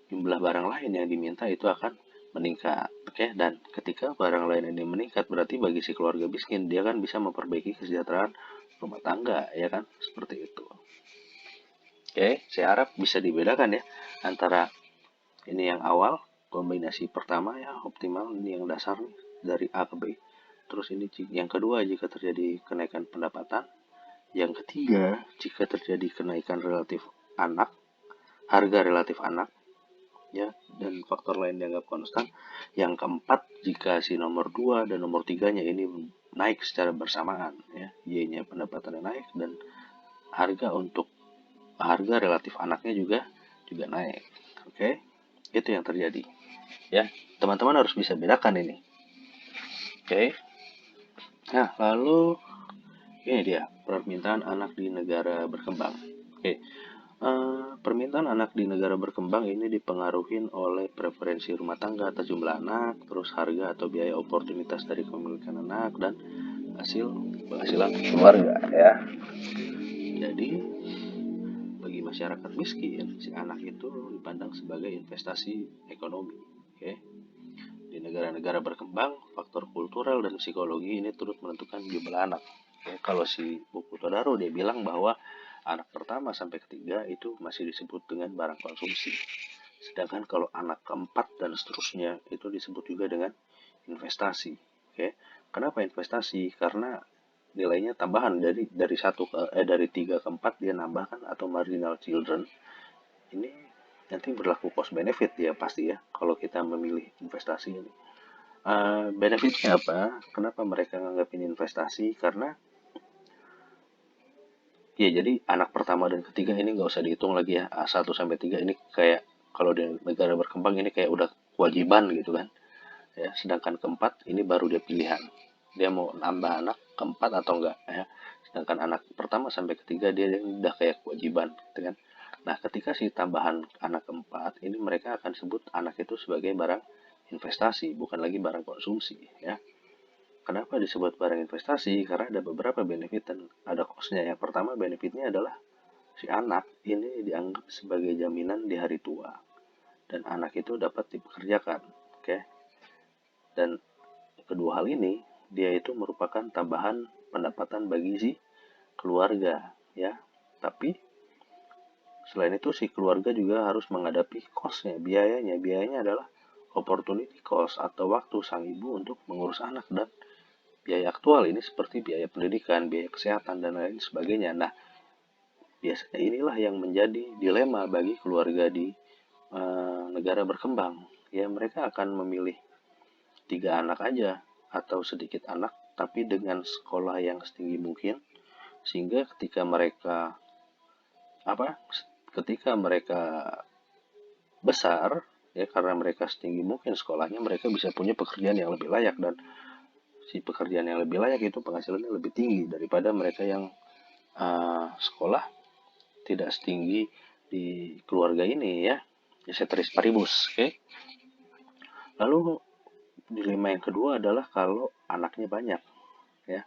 jumlah barang lain yang diminta itu akan meningkat. Oke, dan ketika barang lain ini meningkat, berarti bagi si keluarga miskin dia kan bisa memperbaiki kesejahteraan rumah tangga, ya kan, seperti itu. Oke, saya harap bisa dibedakan ya antara ini yang awal, kombinasi pertama ya optimal, ini yang dasar nih, dari A ke B. Terus ini yang kedua jika terjadi kenaikan pendapatan. Yang ketiga, jika terjadi kenaikan relatif anak, harga relatif anak, ya, dan faktor lain dianggap konstan. Yang keempat, jika si nomor 2 dan nomor 3-nya ini naik secara bersamaan, ya, Y-nya pendapatannya naik dan harga relatif anaknya juga naik. Oke, itu yang terjadi. Ya, teman-teman harus bisa bedakan ini. Oke. Nah, lalu ini dia permintaan anak di negara berkembang. Oke. Permintaan anak di negara berkembang ini dipengaruhi oleh preferensi rumah tangga atas jumlah anak, terus harga atau biaya oportunitas dari kepemilikan anak, dan hasil penghasilan keluarga ya. Jadi bagi masyarakat miskin, si anak itu dipandang sebagai investasi ekonomi. Oke. Di negara-negara berkembang, faktor kultural dan psikologi ini turut menentukan jumlah anak. Oke. Kalau si buku Todaro dia bilang bahwa anak pertama sampai ketiga itu masih disebut dengan barang konsumsi. Sedangkan kalau anak keempat dan seterusnya itu disebut juga dengan investasi. Oke. Kenapa investasi? Karena nilainya tambahan dari dari 3 ke 4 dia nambahkan, atau marginal children. Ini nanti berlaku cost benefit ya pasti ya kalau kita memilih investasi ini. Benefitnya apa? Kenapa mereka nganggap ini investasi? Karena ya jadi anak pertama dan ketiga ini nggak usah dihitung lagi ya, 1 sampai 3 ini kayak kalau di negara berkembang ini kayak udah kewajiban gitu kan ya. Sedangkan keempat ini baru dia pilihan, dia mau nambah anak keempat atau enggak ya. Sedangkan anak pertama sampai ketiga dia udah kayak kewajiban gitu kan. Nah, ketika si tambahan anak keempat ini mereka akan sebut anak itu sebagai barang investasi, bukan lagi barang konsumsi ya. Kenapa disebut barang investasi? Karena ada beberapa benefit dan ada cost-nya. Yang pertama, benefitnya adalah si anak ini dianggap sebagai jaminan di hari tua dan anak itu dapat dipekerjakan. Oke. Dan kedua hal ini dia itu merupakan tambahan pendapatan bagi si keluarga ya. Tapi selain itu si keluarga juga harus menghadapi cost-nya, biayanya adalah opportunity cost atau waktu sang ibu untuk mengurus anak, dan biaya aktual ini seperti biaya pendidikan, biaya kesehatan, dan lain sebagainya. Nah, biasanya inilah yang menjadi dilema bagi keluarga di negara berkembang. Ya, mereka akan memilih 3 anak aja atau sedikit anak, tapi dengan sekolah yang setinggi mungkin, sehingga ketika mereka besar ya, karena mereka setinggi mungkin sekolahnya, mereka bisa punya pekerjaan yang lebih layak, dan si pekerjaan yang lebih layak itu penghasilannya lebih tinggi daripada mereka yang sekolah tidak setinggi di keluarga ini ya, ceteris paribus. Oke. Lalu dilema yang kedua adalah kalau anaknya banyak ya.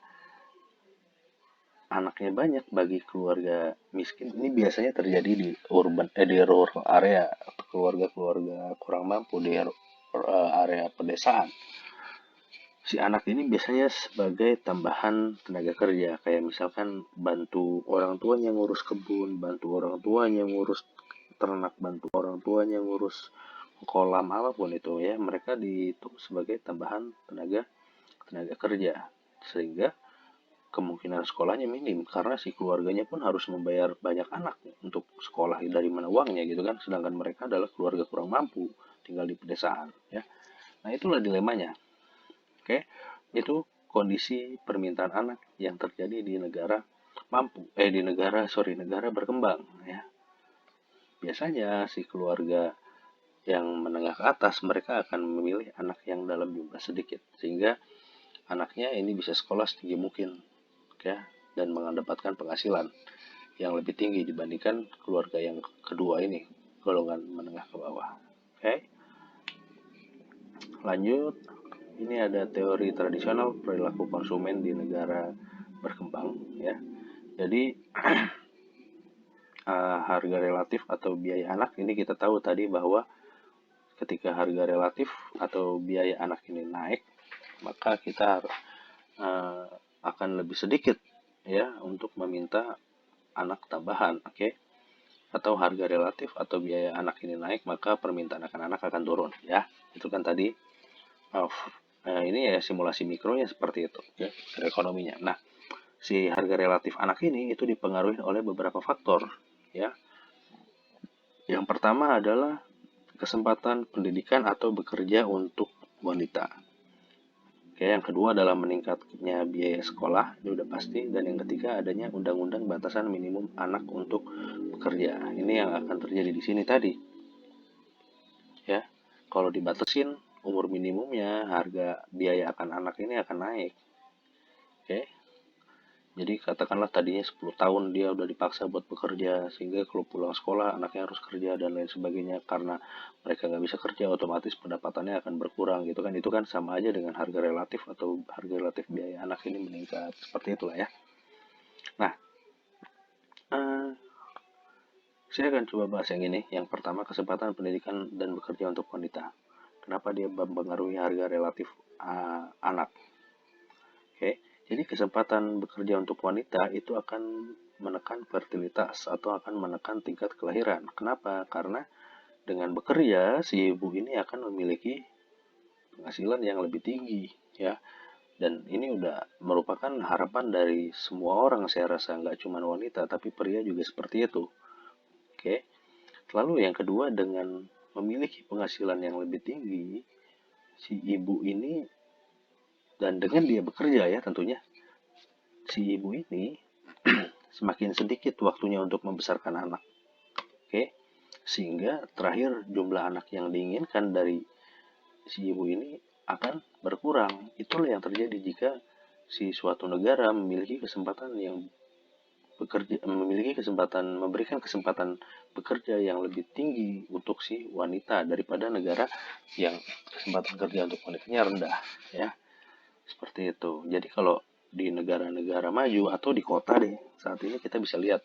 Anaknya banyak bagi keluarga miskin ini biasanya terjadi di di rural area, keluarga-keluarga kurang mampu di area pedesaan. Si anak ini biasanya sebagai tambahan tenaga kerja, kayak misalkan bantu orang tuanya ngurus kebun, bantu orang tuanya ngurus ternak, bantu orang tuanya ngurus kolam apapun itu ya, mereka dihitung sebagai tambahan tenaga tenaga kerja, sehingga kemungkinan sekolahnya minim karena si keluarganya pun harus membayar banyak anak untuk sekolah, dari mana uangnya gitu kan, sedangkan mereka adalah keluarga kurang mampu tinggal di pedesaan ya. Nah, itulah dilemanya. Oke, itu kondisi permintaan anak yang terjadi di negara negara berkembang ya. Biasanya si keluarga yang menengah ke atas mereka akan memilih anak yang dalam jumlah sedikit, sehingga anaknya ini bisa sekolah setinggi mungkin ya, dan mendapatkan penghasilan yang lebih tinggi dibandingkan keluarga yang kedua ini, golongan menengah ke bawah. Oke, lanjut. Ini ada teori tradisional perilaku konsumen di negara berkembang ya. Jadi harga relatif atau biaya anak ini kita tahu tadi bahwa ketika harga relatif atau biaya anak ini naik, maka kita akan lebih sedikit ya untuk meminta anak tambahan, oke? Atau harga relatif atau biaya anak ini naik, maka permintaan akan anak akan turun ya. Itu kan tadi ini ya simulasi mikronya seperti itu ya, ekonominya. Nah, si harga relatif anak ini itu dipengaruhi oleh beberapa faktor ya. Yang pertama adalah kesempatan pendidikan atau bekerja untuk wanita. Oke, yang kedua adalah meningkatnya biaya sekolah, ini udah pasti. Dan yang ketiga adanya undang-undang batasan minimum anak untuk bekerja. Ini yang akan terjadi di sini tadi. Ya, kalau dibatasin umur minimumnya, harga biaya akan anak ini akan naik. Oke. Jadi katakanlah tadinya 10 tahun dia udah dipaksa buat bekerja, sehingga kalau pulang sekolah anaknya harus kerja dan lain sebagainya, karena mereka nggak bisa kerja otomatis pendapatannya akan berkurang gitu kan. Itu kan sama aja dengan harga relatif atau harga relatif biaya anak ini meningkat, seperti itulah ya. Nah, saya akan coba bahas yang ini. Yang pertama, kesempatan pendidikan dan bekerja untuk wanita. Kenapa dia mempengaruhi harga relatif anak? Oke, jadi kesempatan bekerja untuk wanita itu akan menekan fertilitas atau akan menekan tingkat kelahiran. Kenapa? Karena dengan bekerja, si ibu ini akan memiliki penghasilan yang lebih tinggi, ya. Dan ini udah merupakan harapan dari semua orang, saya rasa nggak cuma wanita, tapi pria juga seperti itu. Oke. Lalu yang kedua, dengan memiliki penghasilan yang lebih tinggi, si ibu ini, dan dengan dia bekerja ya tentunya, si ibu ini semakin sedikit waktunya untuk membesarkan anak. Oke, sehingga terakhir jumlah anak yang diinginkan dari si ibu ini akan berkurang. Itulah yang terjadi jika si suatu negara memiliki kesempatan memberikan kesempatan bekerja yang lebih tinggi untuk si wanita daripada negara yang kesempatan kerja untuk wanitanya rendah ya. Seperti itu. Jadi kalau di negara-negara maju atau di kota deh, saat ini kita bisa lihat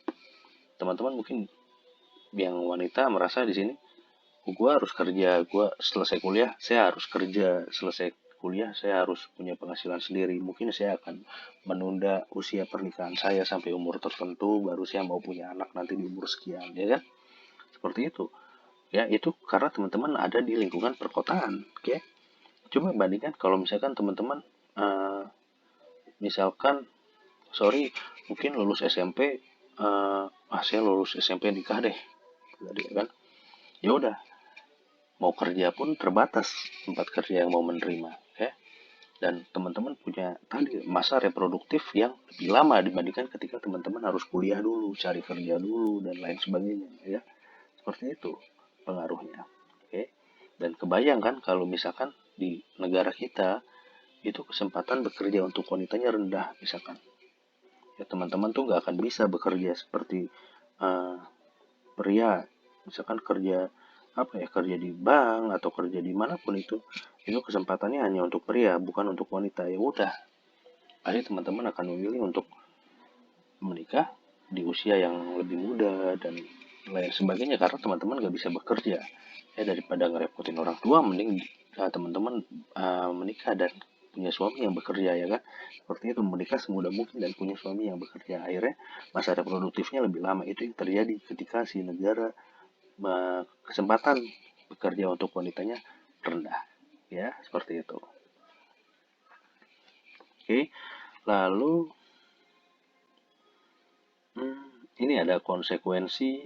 teman-teman mungkin yang wanita merasa di sini, gue harus kerja, gue selesai kuliah saya harus kerja, selesai kuliah saya harus punya penghasilan sendiri. Mungkin saya akan menunda usia pernikahan saya sampai umur tertentu, baru saya mau punya anak nanti di umur sekian, ya kan? Seperti itu. Ya, itu karena teman-teman ada di lingkungan perkotaan, oke? Coba bandingkan kalau misalkan teman-teman misalkan mungkin lulus SMP, saya lulus SMP nikah deh, kan? Ya udah, mau kerja pun terbatas tempat kerja yang mau menerima ya. Dan teman-teman punya tadi masa reproduktif yang lebih lama dibandingkan ketika teman-teman harus kuliah dulu, cari kerja dulu dan lain sebagainya ya. Seperti itu pengaruhnya. Oke. Dan kebayang kan kalau misalkan di negara kita itu kesempatan bekerja untuk wanitanya rendah misalkan. Ya teman-teman tuh nggak akan bisa bekerja seperti uh, pria, misalkan kerja apa ya, kerja di bank atau kerja di manapun itu kesempatannya hanya untuk pria bukan untuk wanita. Ya udah, pasti teman-teman akan memilih untuk menikah di usia yang lebih muda dan lain sebagainya karena teman-teman gak bisa bekerja. Ya daripada ngerepotin orang tua, mending teman-teman menikah dan punya suami yang bekerja, ya kan. Seperti itu, menikah semudah mungkin dan punya suami yang bekerja, akhirnya masa reproduktifnya lebih lama. Itu yang terjadi ketika si negara kesempatan bekerja untuk wanitanya rendah, ya seperti itu. Oke, lalu ini ada konsekuensi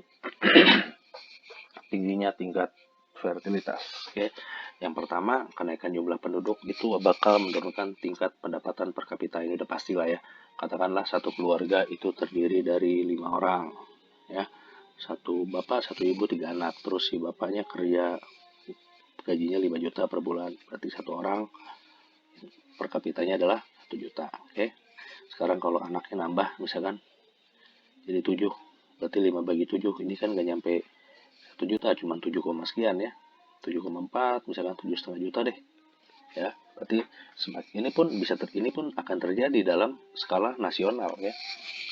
tingginya tingkat fertilitas. Oke, yang pertama, kenaikan jumlah penduduk itu bakal menurunkan tingkat pendapatan per kapita. Ini udah pastilah ya. Katakanlah satu keluarga itu terdiri dari 5 orang, ya, satu bapak, satu ibu, 3 anak. Terus si bapaknya kerja, gajinya 5 juta per bulan, berarti satu orang per kapitanya adalah 1 juta. Oke, sekarang kalau anaknya nambah misalkan jadi 7, berarti 5 bagi 7, ini kan gak nyampe 1 juta, cuma 7, sekian ya, 7,4 misalkan, 7,5 juta deh, ya. Berarti ini pun akan terjadi dalam skala nasional, ya.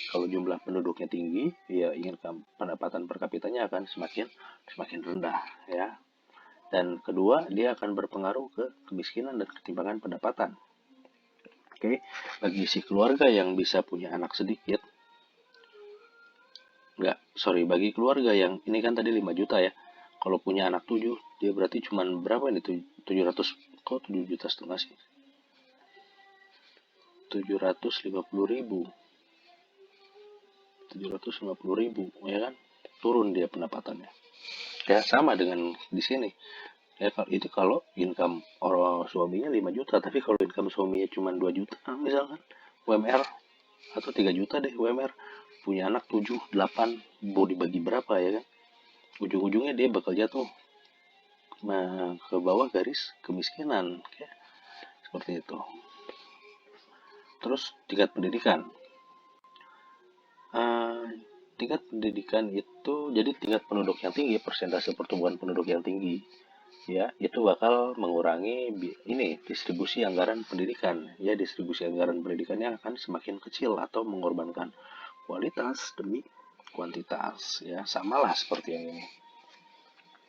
Kalau jumlah penduduknya tinggi, ya pendapatan per kapitanya akan semakin rendah, ya. Dan kedua, dia akan berpengaruh ke kemiskinan dan ketimpangan pendapatan. Oke, bagi si keluarga yang bisa punya anak sedikit, bagi keluarga yang ini kan tadi 5 juta ya. Kalau punya anak 7, dia berarti cuman berapa ini, 700, kok 7 juta setengah sih? 750.000. 750.000, ya kan? Turun dia pendapatannya. Ya sama dengan di sini. Ya itu kalau income orang suaminya 5 juta, tapi kalau income suaminya cuma 2 juta misalkan, UMR, atau 3 juta deh UMR, punya anak 7, 8, mau dibagi berapa, ya kan? Ujung-ujungnya dia bakal jatuh ke bawah garis kemiskinan, ya. Seperti itu. Terus tingkat pendidikan. Tingkat pendidikan itu, jadi tingkat penduduk yang tinggi, persentase pertumbuhan penduduk yang tinggi, ya, itu bakal mengurangi ini distribusi anggaran pendidikan. Ya, distribusi anggaran pendidikannya akan semakin kecil atau mengorbankan kualitas demi kuantitas, ya, samalah seperti yang ini.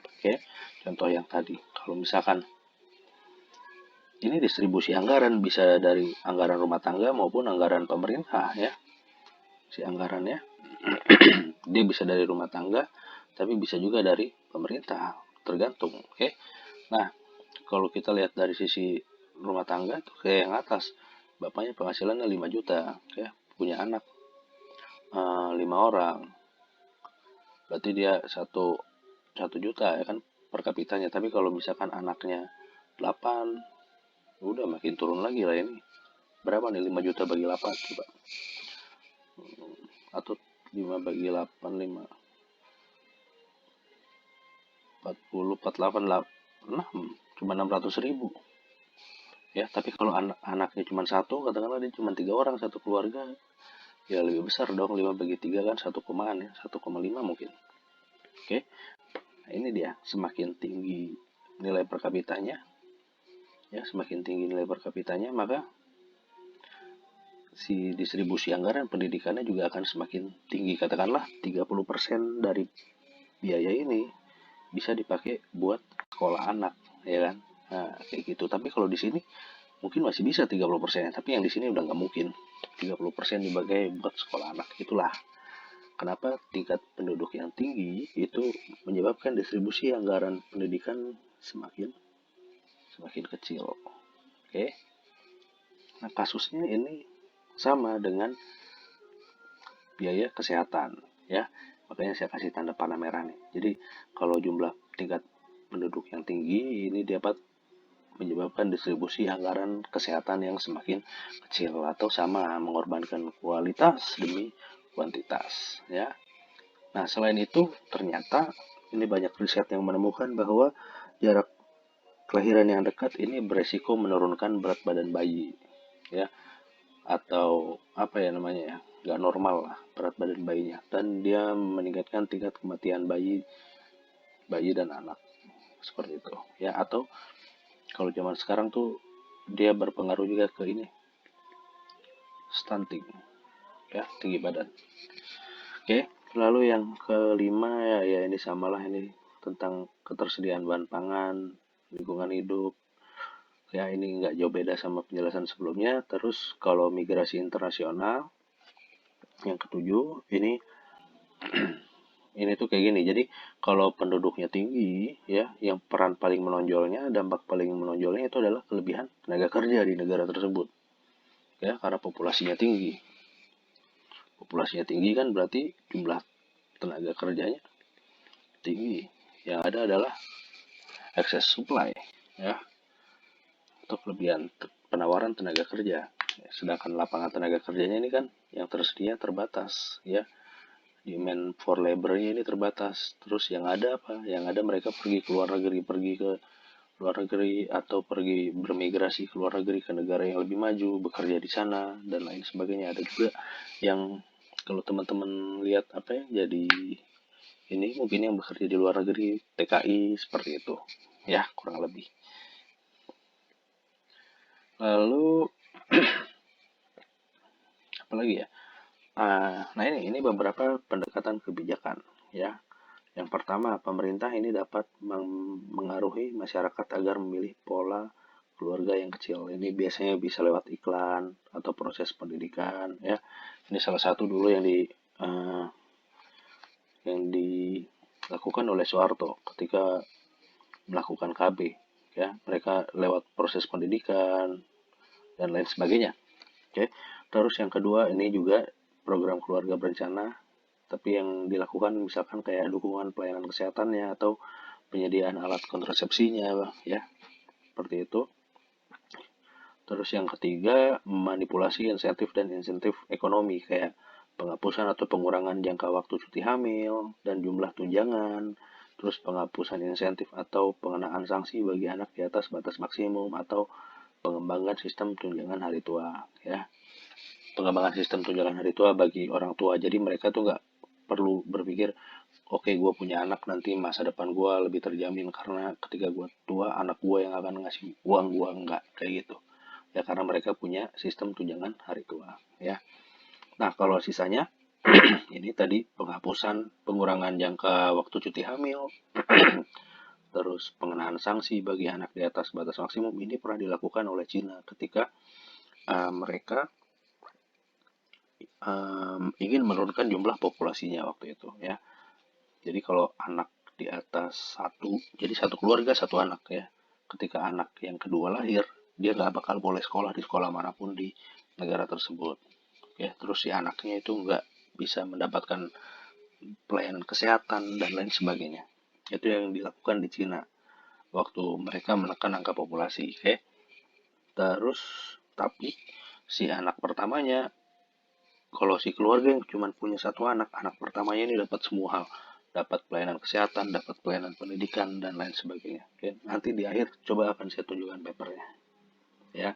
Oke, contoh yang tadi, kalau misalkan ini distribusi anggaran bisa dari anggaran rumah tangga maupun anggaran pemerintah, ya, si anggarannya dia bisa dari rumah tangga tapi bisa juga dari pemerintah, tergantung. Oke, nah kalau kita lihat dari sisi rumah tangga tuh kayak yang atas, bapaknya penghasilannya 5 juta, ya, punya anak 5 orang, berarti dia satu juta, ya kan, per kapitanya. Tapi kalau misalkan anaknya 8, udah makin turun lagi lah ini. Berapa nih 5 juta bagi 8 coba? Atau 5 bagi 8, 5, 40, 48, 6, cuma 600.000. Ya, tapi kalau anaknya cuma satu, katakanlah dia cuma 3 orang satu keluarga, ya lebih besar dong, 5 bagi 3 kan 1, ya, 1,5 mungkin. Oke, nah ini dia, semakin tinggi nilai per kapitanya, ya, semakin tinggi nilai per kapitanya, maka si distribusi anggaran pendidikannya juga akan semakin tinggi. Katakanlah 30% dari biaya ini bisa dipakai buat sekolah anak, ya kan? Nah, kayak gitu. Tapi kalau di sini mungkin masih bisa 30%, tapi yang di sini udah nggak mungkin 30% dipakai buat sekolah anak. Itulah kenapa tingkat penduduk yang tinggi itu menyebabkan distribusi anggaran pendidikan semakin kecil. Oke. Nah, kasusnya ini sama dengan biaya kesehatan, ya. Makanya saya kasih tanda panah merah nih. Jadi kalau jumlah tingkat penduduk yang tinggi ini dapat menyebabkan distribusi anggaran kesehatan yang semakin kecil atau sama, mengorbankan kualitas demi kuantitas, ya. Nah, selain itu ternyata ini banyak riset yang menemukan bahwa jarak kelahiran yang dekat ini beresiko menurunkan berat badan bayi, ya, atau apa ya namanya ya, nggak normal lah berat badan bayinya, dan dia meningkatkan tingkat kematian bayi dan anak seperti itu ya. Atau kalau zaman sekarang tuh dia berpengaruh juga ke ini, stunting ya, tinggi badan. Oke, lalu yang kelima ya ini samalah, ini tentang ketersediaan bahan pangan, lingkungan hidup. Ya ini nggak jauh beda sama penjelasan sebelumnya. Terus kalau migrasi internasional, yang ketujuh ini tuh kayak gini. Jadi kalau penduduknya tinggi ya, yang peran paling menonjolnya, dampak paling menonjolnya itu adalah kelebihan tenaga kerja di negara tersebut. Ya, karena populasinya tinggi. Populasinya tinggi kan berarti jumlah tenaga kerjanya tinggi. Yang ada adalah excess supply ya, atau kelebihan penawaran tenaga kerja. Sedangkan lapangan tenaga kerjanya ini kan yang tersedia terbatas ya. Demand for labor-nya ini terbatas. Terus yang ada apa? Yang ada mereka pergi ke luar negeri, atau pergi bermigrasi ke luar negeri, ke negara yang lebih maju, bekerja di sana dan lain sebagainya. Ada juga yang kalau teman-teman lihat apa ya, jadi ini mungkin yang bekerja di luar negeri, TKI seperti itu ya, kurang lebih. Lalu apa lagi ya? Nah ini beberapa pendekatan kebijakan ya. Yang pertama, pemerintah ini dapat mengaruhi masyarakat agar memilih pola keluarga yang kecil. Ini biasanya bisa lewat iklan atau proses pendidikan ya. Ini salah satu dulu yang dilakukan oleh Soeharto ketika melakukan KB ya. Mereka lewat proses pendidikan dan lain sebagainya. Oke. Terus yang kedua, ini juga program keluarga berencana, tapi yang dilakukan misalkan kayak dukungan pelayanan kesehatannya atau penyediaan alat kontrasepsinya ya, seperti itu. Terus yang ketiga, manipulasi insentif dan insentif ekonomi kayak penghapusan atau pengurangan jangka waktu cuti hamil dan jumlah tunjangan, terus penghapusan insentif atau pengenaan sanksi bagi anak di atas batas maksimum, atau pengembangan sistem tunjangan hari tua ya. Pengembangan sistem tunjangan hari tua bagi orang tua, jadi mereka tuh nggak perlu berpikir oke, gue punya anak nanti masa depan gue lebih terjamin karena ketika gue tua anak gue yang akan ngasih uang, gue nggak kayak gitu ya, karena mereka punya sistem tunjangan hari tua ya. Nah kalau sisanya ini tadi penghapusan, pengurangan jangka waktu cuti hamil, terus pengenaan sanksi bagi anak di atas batas maksimum, ini pernah dilakukan oleh Cina ketika mereka ingin menurunkan jumlah populasinya waktu itu ya. Jadi kalau anak di atas satu, jadi satu keluarga satu anak ya. Ketika anak yang kedua lahir, dia nggak bakal boleh sekolah di sekolah manapun di negara tersebut. Ya, terus si anaknya itu nggak bisa mendapatkan pelayanan kesehatan dan lain sebagainya. Itu yang dilakukan di Cina waktu mereka menekan angka populasi. Oke. Terus tapi si anak pertamanya, kalau si keluarga yang cuma punya satu anak, anak pertamanya ini dapat semua hal, dapat pelayanan kesehatan, dapat pelayanan pendidikan dan lain sebagainya. Oke, nanti di akhir coba akan saya tunjukkan papernya ya.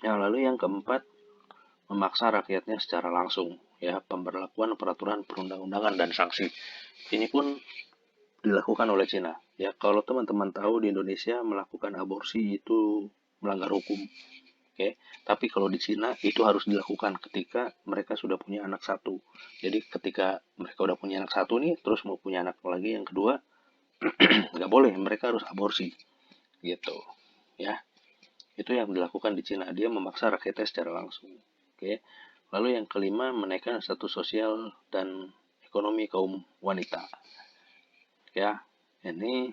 Yang lalu yang keempat, memaksa rakyatnya secara langsung ya, pemberlakuan peraturan perundang-undangan dan sanksi. Ini pun dilakukan oleh Cina ya. Kalau teman-teman tahu di Indonesia melakukan aborsi itu melanggar hukum. Oke, tapi kalau di Cina itu harus dilakukan ketika mereka sudah punya anak satu. Jadi ketika mereka udah punya anak satu nih, terus mau punya anak lagi yang kedua, nggak boleh, mereka harus aborsi, gitu. Ya, itu yang dilakukan di Cina. Dia memaksa rakyatnya secara langsung. Oke, lalu yang kelima, menaikkan status sosial dan ekonomi kaum wanita. Ya, ini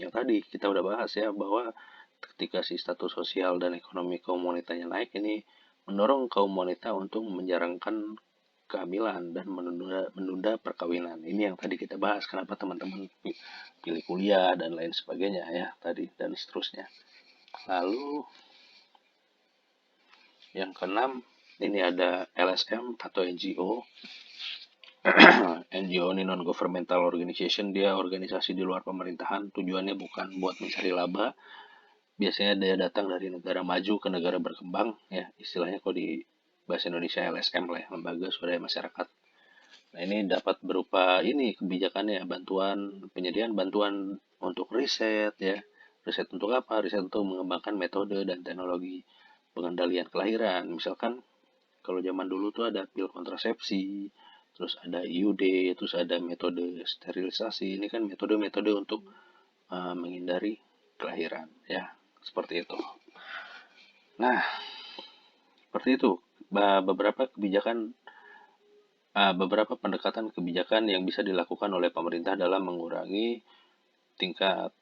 yang tadi kita udah bahas ya, bahwa ketika si status sosial dan ekonomi kaum wanitanya naik, ini mendorong kaum wanita untuk menjarangkan kehamilan dan menunda perkawinan. Ini yang tadi kita bahas, kenapa teman-teman pilih kuliah dan lain sebagainya ya tadi, dan seterusnya. Lalu yang keenam, ini ada LSM atau NGO. NGO ini non-governmental organization, dia organisasi di luar pemerintahan, tujuannya bukan buat mencari laba. Biasanya dia datang dari negara maju ke negara berkembang ya, istilahnya kalau di bahasa Indonesia LSM lah ya, lembaga swadaya masyarakat. Nah, ini dapat berupa ini kebijakannya, bantuan, penyediaan bantuan untuk riset ya. Riset untuk apa? Riset untuk mengembangkan metode dan teknologi pengendalian kelahiran. Misalkan kalau zaman dulu tuh ada pil kontrasepsi, terus ada IUD, terus ada metode sterilisasi. Ini kan metode-metode untuk menghindari kelahiran ya, seperti itu. Nah, seperti itu beberapa pendekatan kebijakan yang bisa dilakukan oleh pemerintah dalam mengurangi tingkat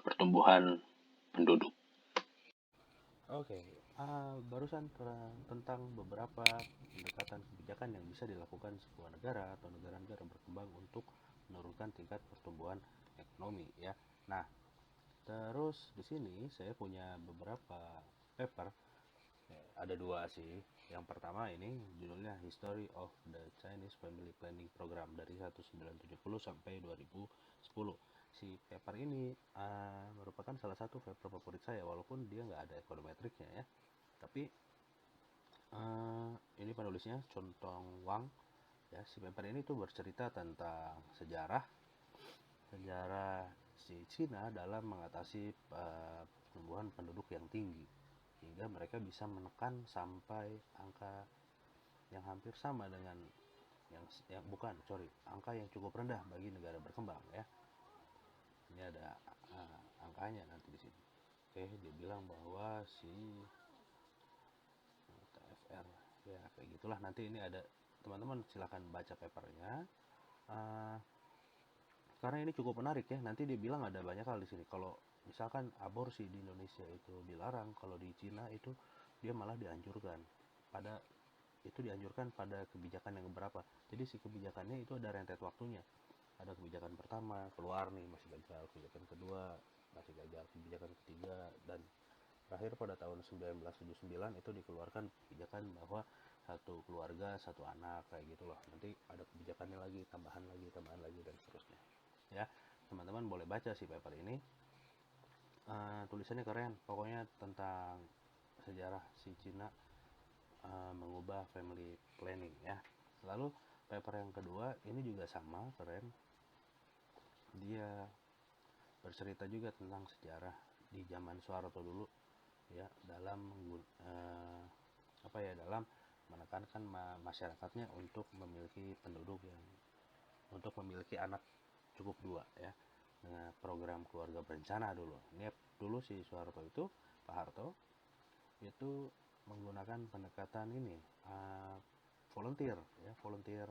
pertumbuhan penduduk. Oke, barusan tentang beberapa pendekatan kebijakan yang bisa dilakukan sebuah negara atau negara-negara berkembang untuk menurunkan tingkat pertumbuhan ekonomi ya. Nah, terus di sini saya punya beberapa paper. Ada dua sih. Yang pertama ini judulnya History of the Chinese Family Planning Program dari 1970 sampai 2010. Si paper ini merupakan salah satu paper favorit saya, walaupun dia nggak ada ekonometriknya ya. Tapi ini penulisnya Chun Tong Wang ya. Si paper ini tuh bercerita tentang sejarah si Cina dalam mengatasi pertumbuhan penduduk yang tinggi, sehingga mereka bisa menekan sampai angka yang hampir sama dengan yang bukan sorry angka yang cukup rendah bagi negara berkembang ya. Ini ada angkanya nanti di sini. Oke, dia bilang bahwa si TFR ya kayak gitulah. Nanti ini ada, teman-teman silahkan baca papernya. uh, karena ini cukup menarik ya. Nanti dia bilang ada banyak hal di sini. Kalau misalkan aborsi di Indonesia itu dilarang, kalau di Cina itu dia malah dianjurkan. Pada kebijakan yang berapa. Jadi si kebijakannya itu ada rentet waktunya. Ada kebijakan pertama keluar nih masih gagal, kebijakan kedua masih gagal, kebijakan ketiga, dan terakhir pada tahun 1979 itu dikeluarkan kebijakan bahwa satu keluarga satu anak kayak gitu loh. Nanti ada kebijakannya lagi, tambahan lagi dan seterusnya ya. Teman-teman boleh baca si paper ini. Tulisannya keren pokoknya tentang sejarah si Cina mengubah family planning ya. Lalu paper yang kedua ini juga sama keren. Dia bercerita juga tentang sejarah di zaman Soeharto dulu ya, dalam dalam menekankan masyarakatnya untuk memiliki anak cukup dua ya, dengan program keluarga berencana dulu. Ini dulu si Soeharto itu, Pak Harto itu menggunakan pendekatan ini volunteer ya, volunteer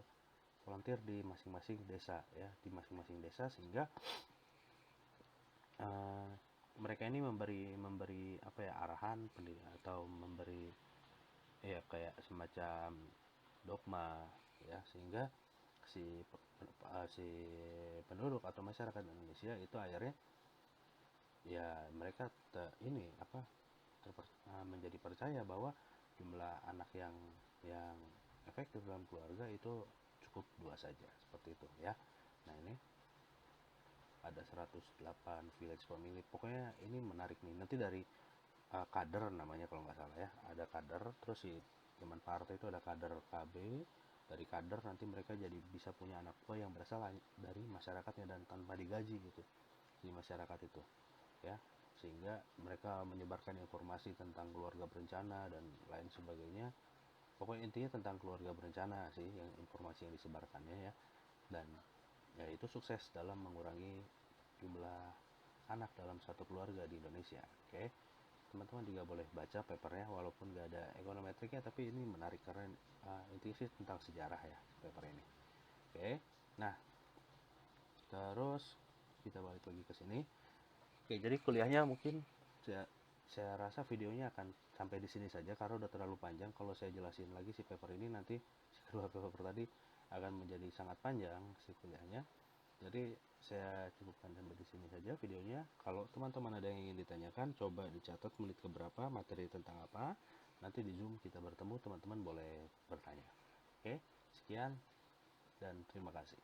di masing-masing desa ya, sehingga mereka ini memberi arahan atau memberi ya kayak semacam dogma ya, sehingga si si penduduk atau masyarakat Indonesia itu akhirnya ya mereka menjadi percaya bahwa jumlah anak yang efektif dalam keluarga itu cukup dua saja, seperti itu ya. Nah, ini ada 108 village family. Pokoknya ini menarik nih. Nanti dari kader namanya kalau nggak salah ya. Ada kader, terus si teman partai itu ada kader KB. Dari kader nanti mereka jadi bisa punya anak tua yang berasal dari masyarakatnya dan tanpa digaji gitu di masyarakat itu ya, sehingga mereka menyebarkan informasi tentang keluarga berencana dan lain sebagainya. Pokoknya intinya tentang keluarga berencana sih yang informasi yang disebarkannya ya. Dan ya itu sukses dalam mengurangi jumlah anak dalam satu keluarga di Indonesia. Oke, teman-teman juga boleh baca papernya walaupun nggak ada ekonometriknya, tapi ini menarik karena intinya sih tentang sejarah ya paper ini. Oke, nah terus kita balik lagi ke sini. Oke, jadi kuliahnya mungkin saya rasa videonya akan sampai di sini saja karena udah terlalu panjang. Kalau saya jelasin lagi si paper ini nanti si kedua paper tadi akan menjadi sangat panjang si kuliahnya. Jadi saya cukupkan sampai di sini saja videonya. Kalau teman-teman ada yang ingin ditanyakan, coba dicatat menit keberapa, materi tentang apa. Nanti di Zoom kita bertemu, teman-teman boleh bertanya. Oke, sekian dan terima kasih.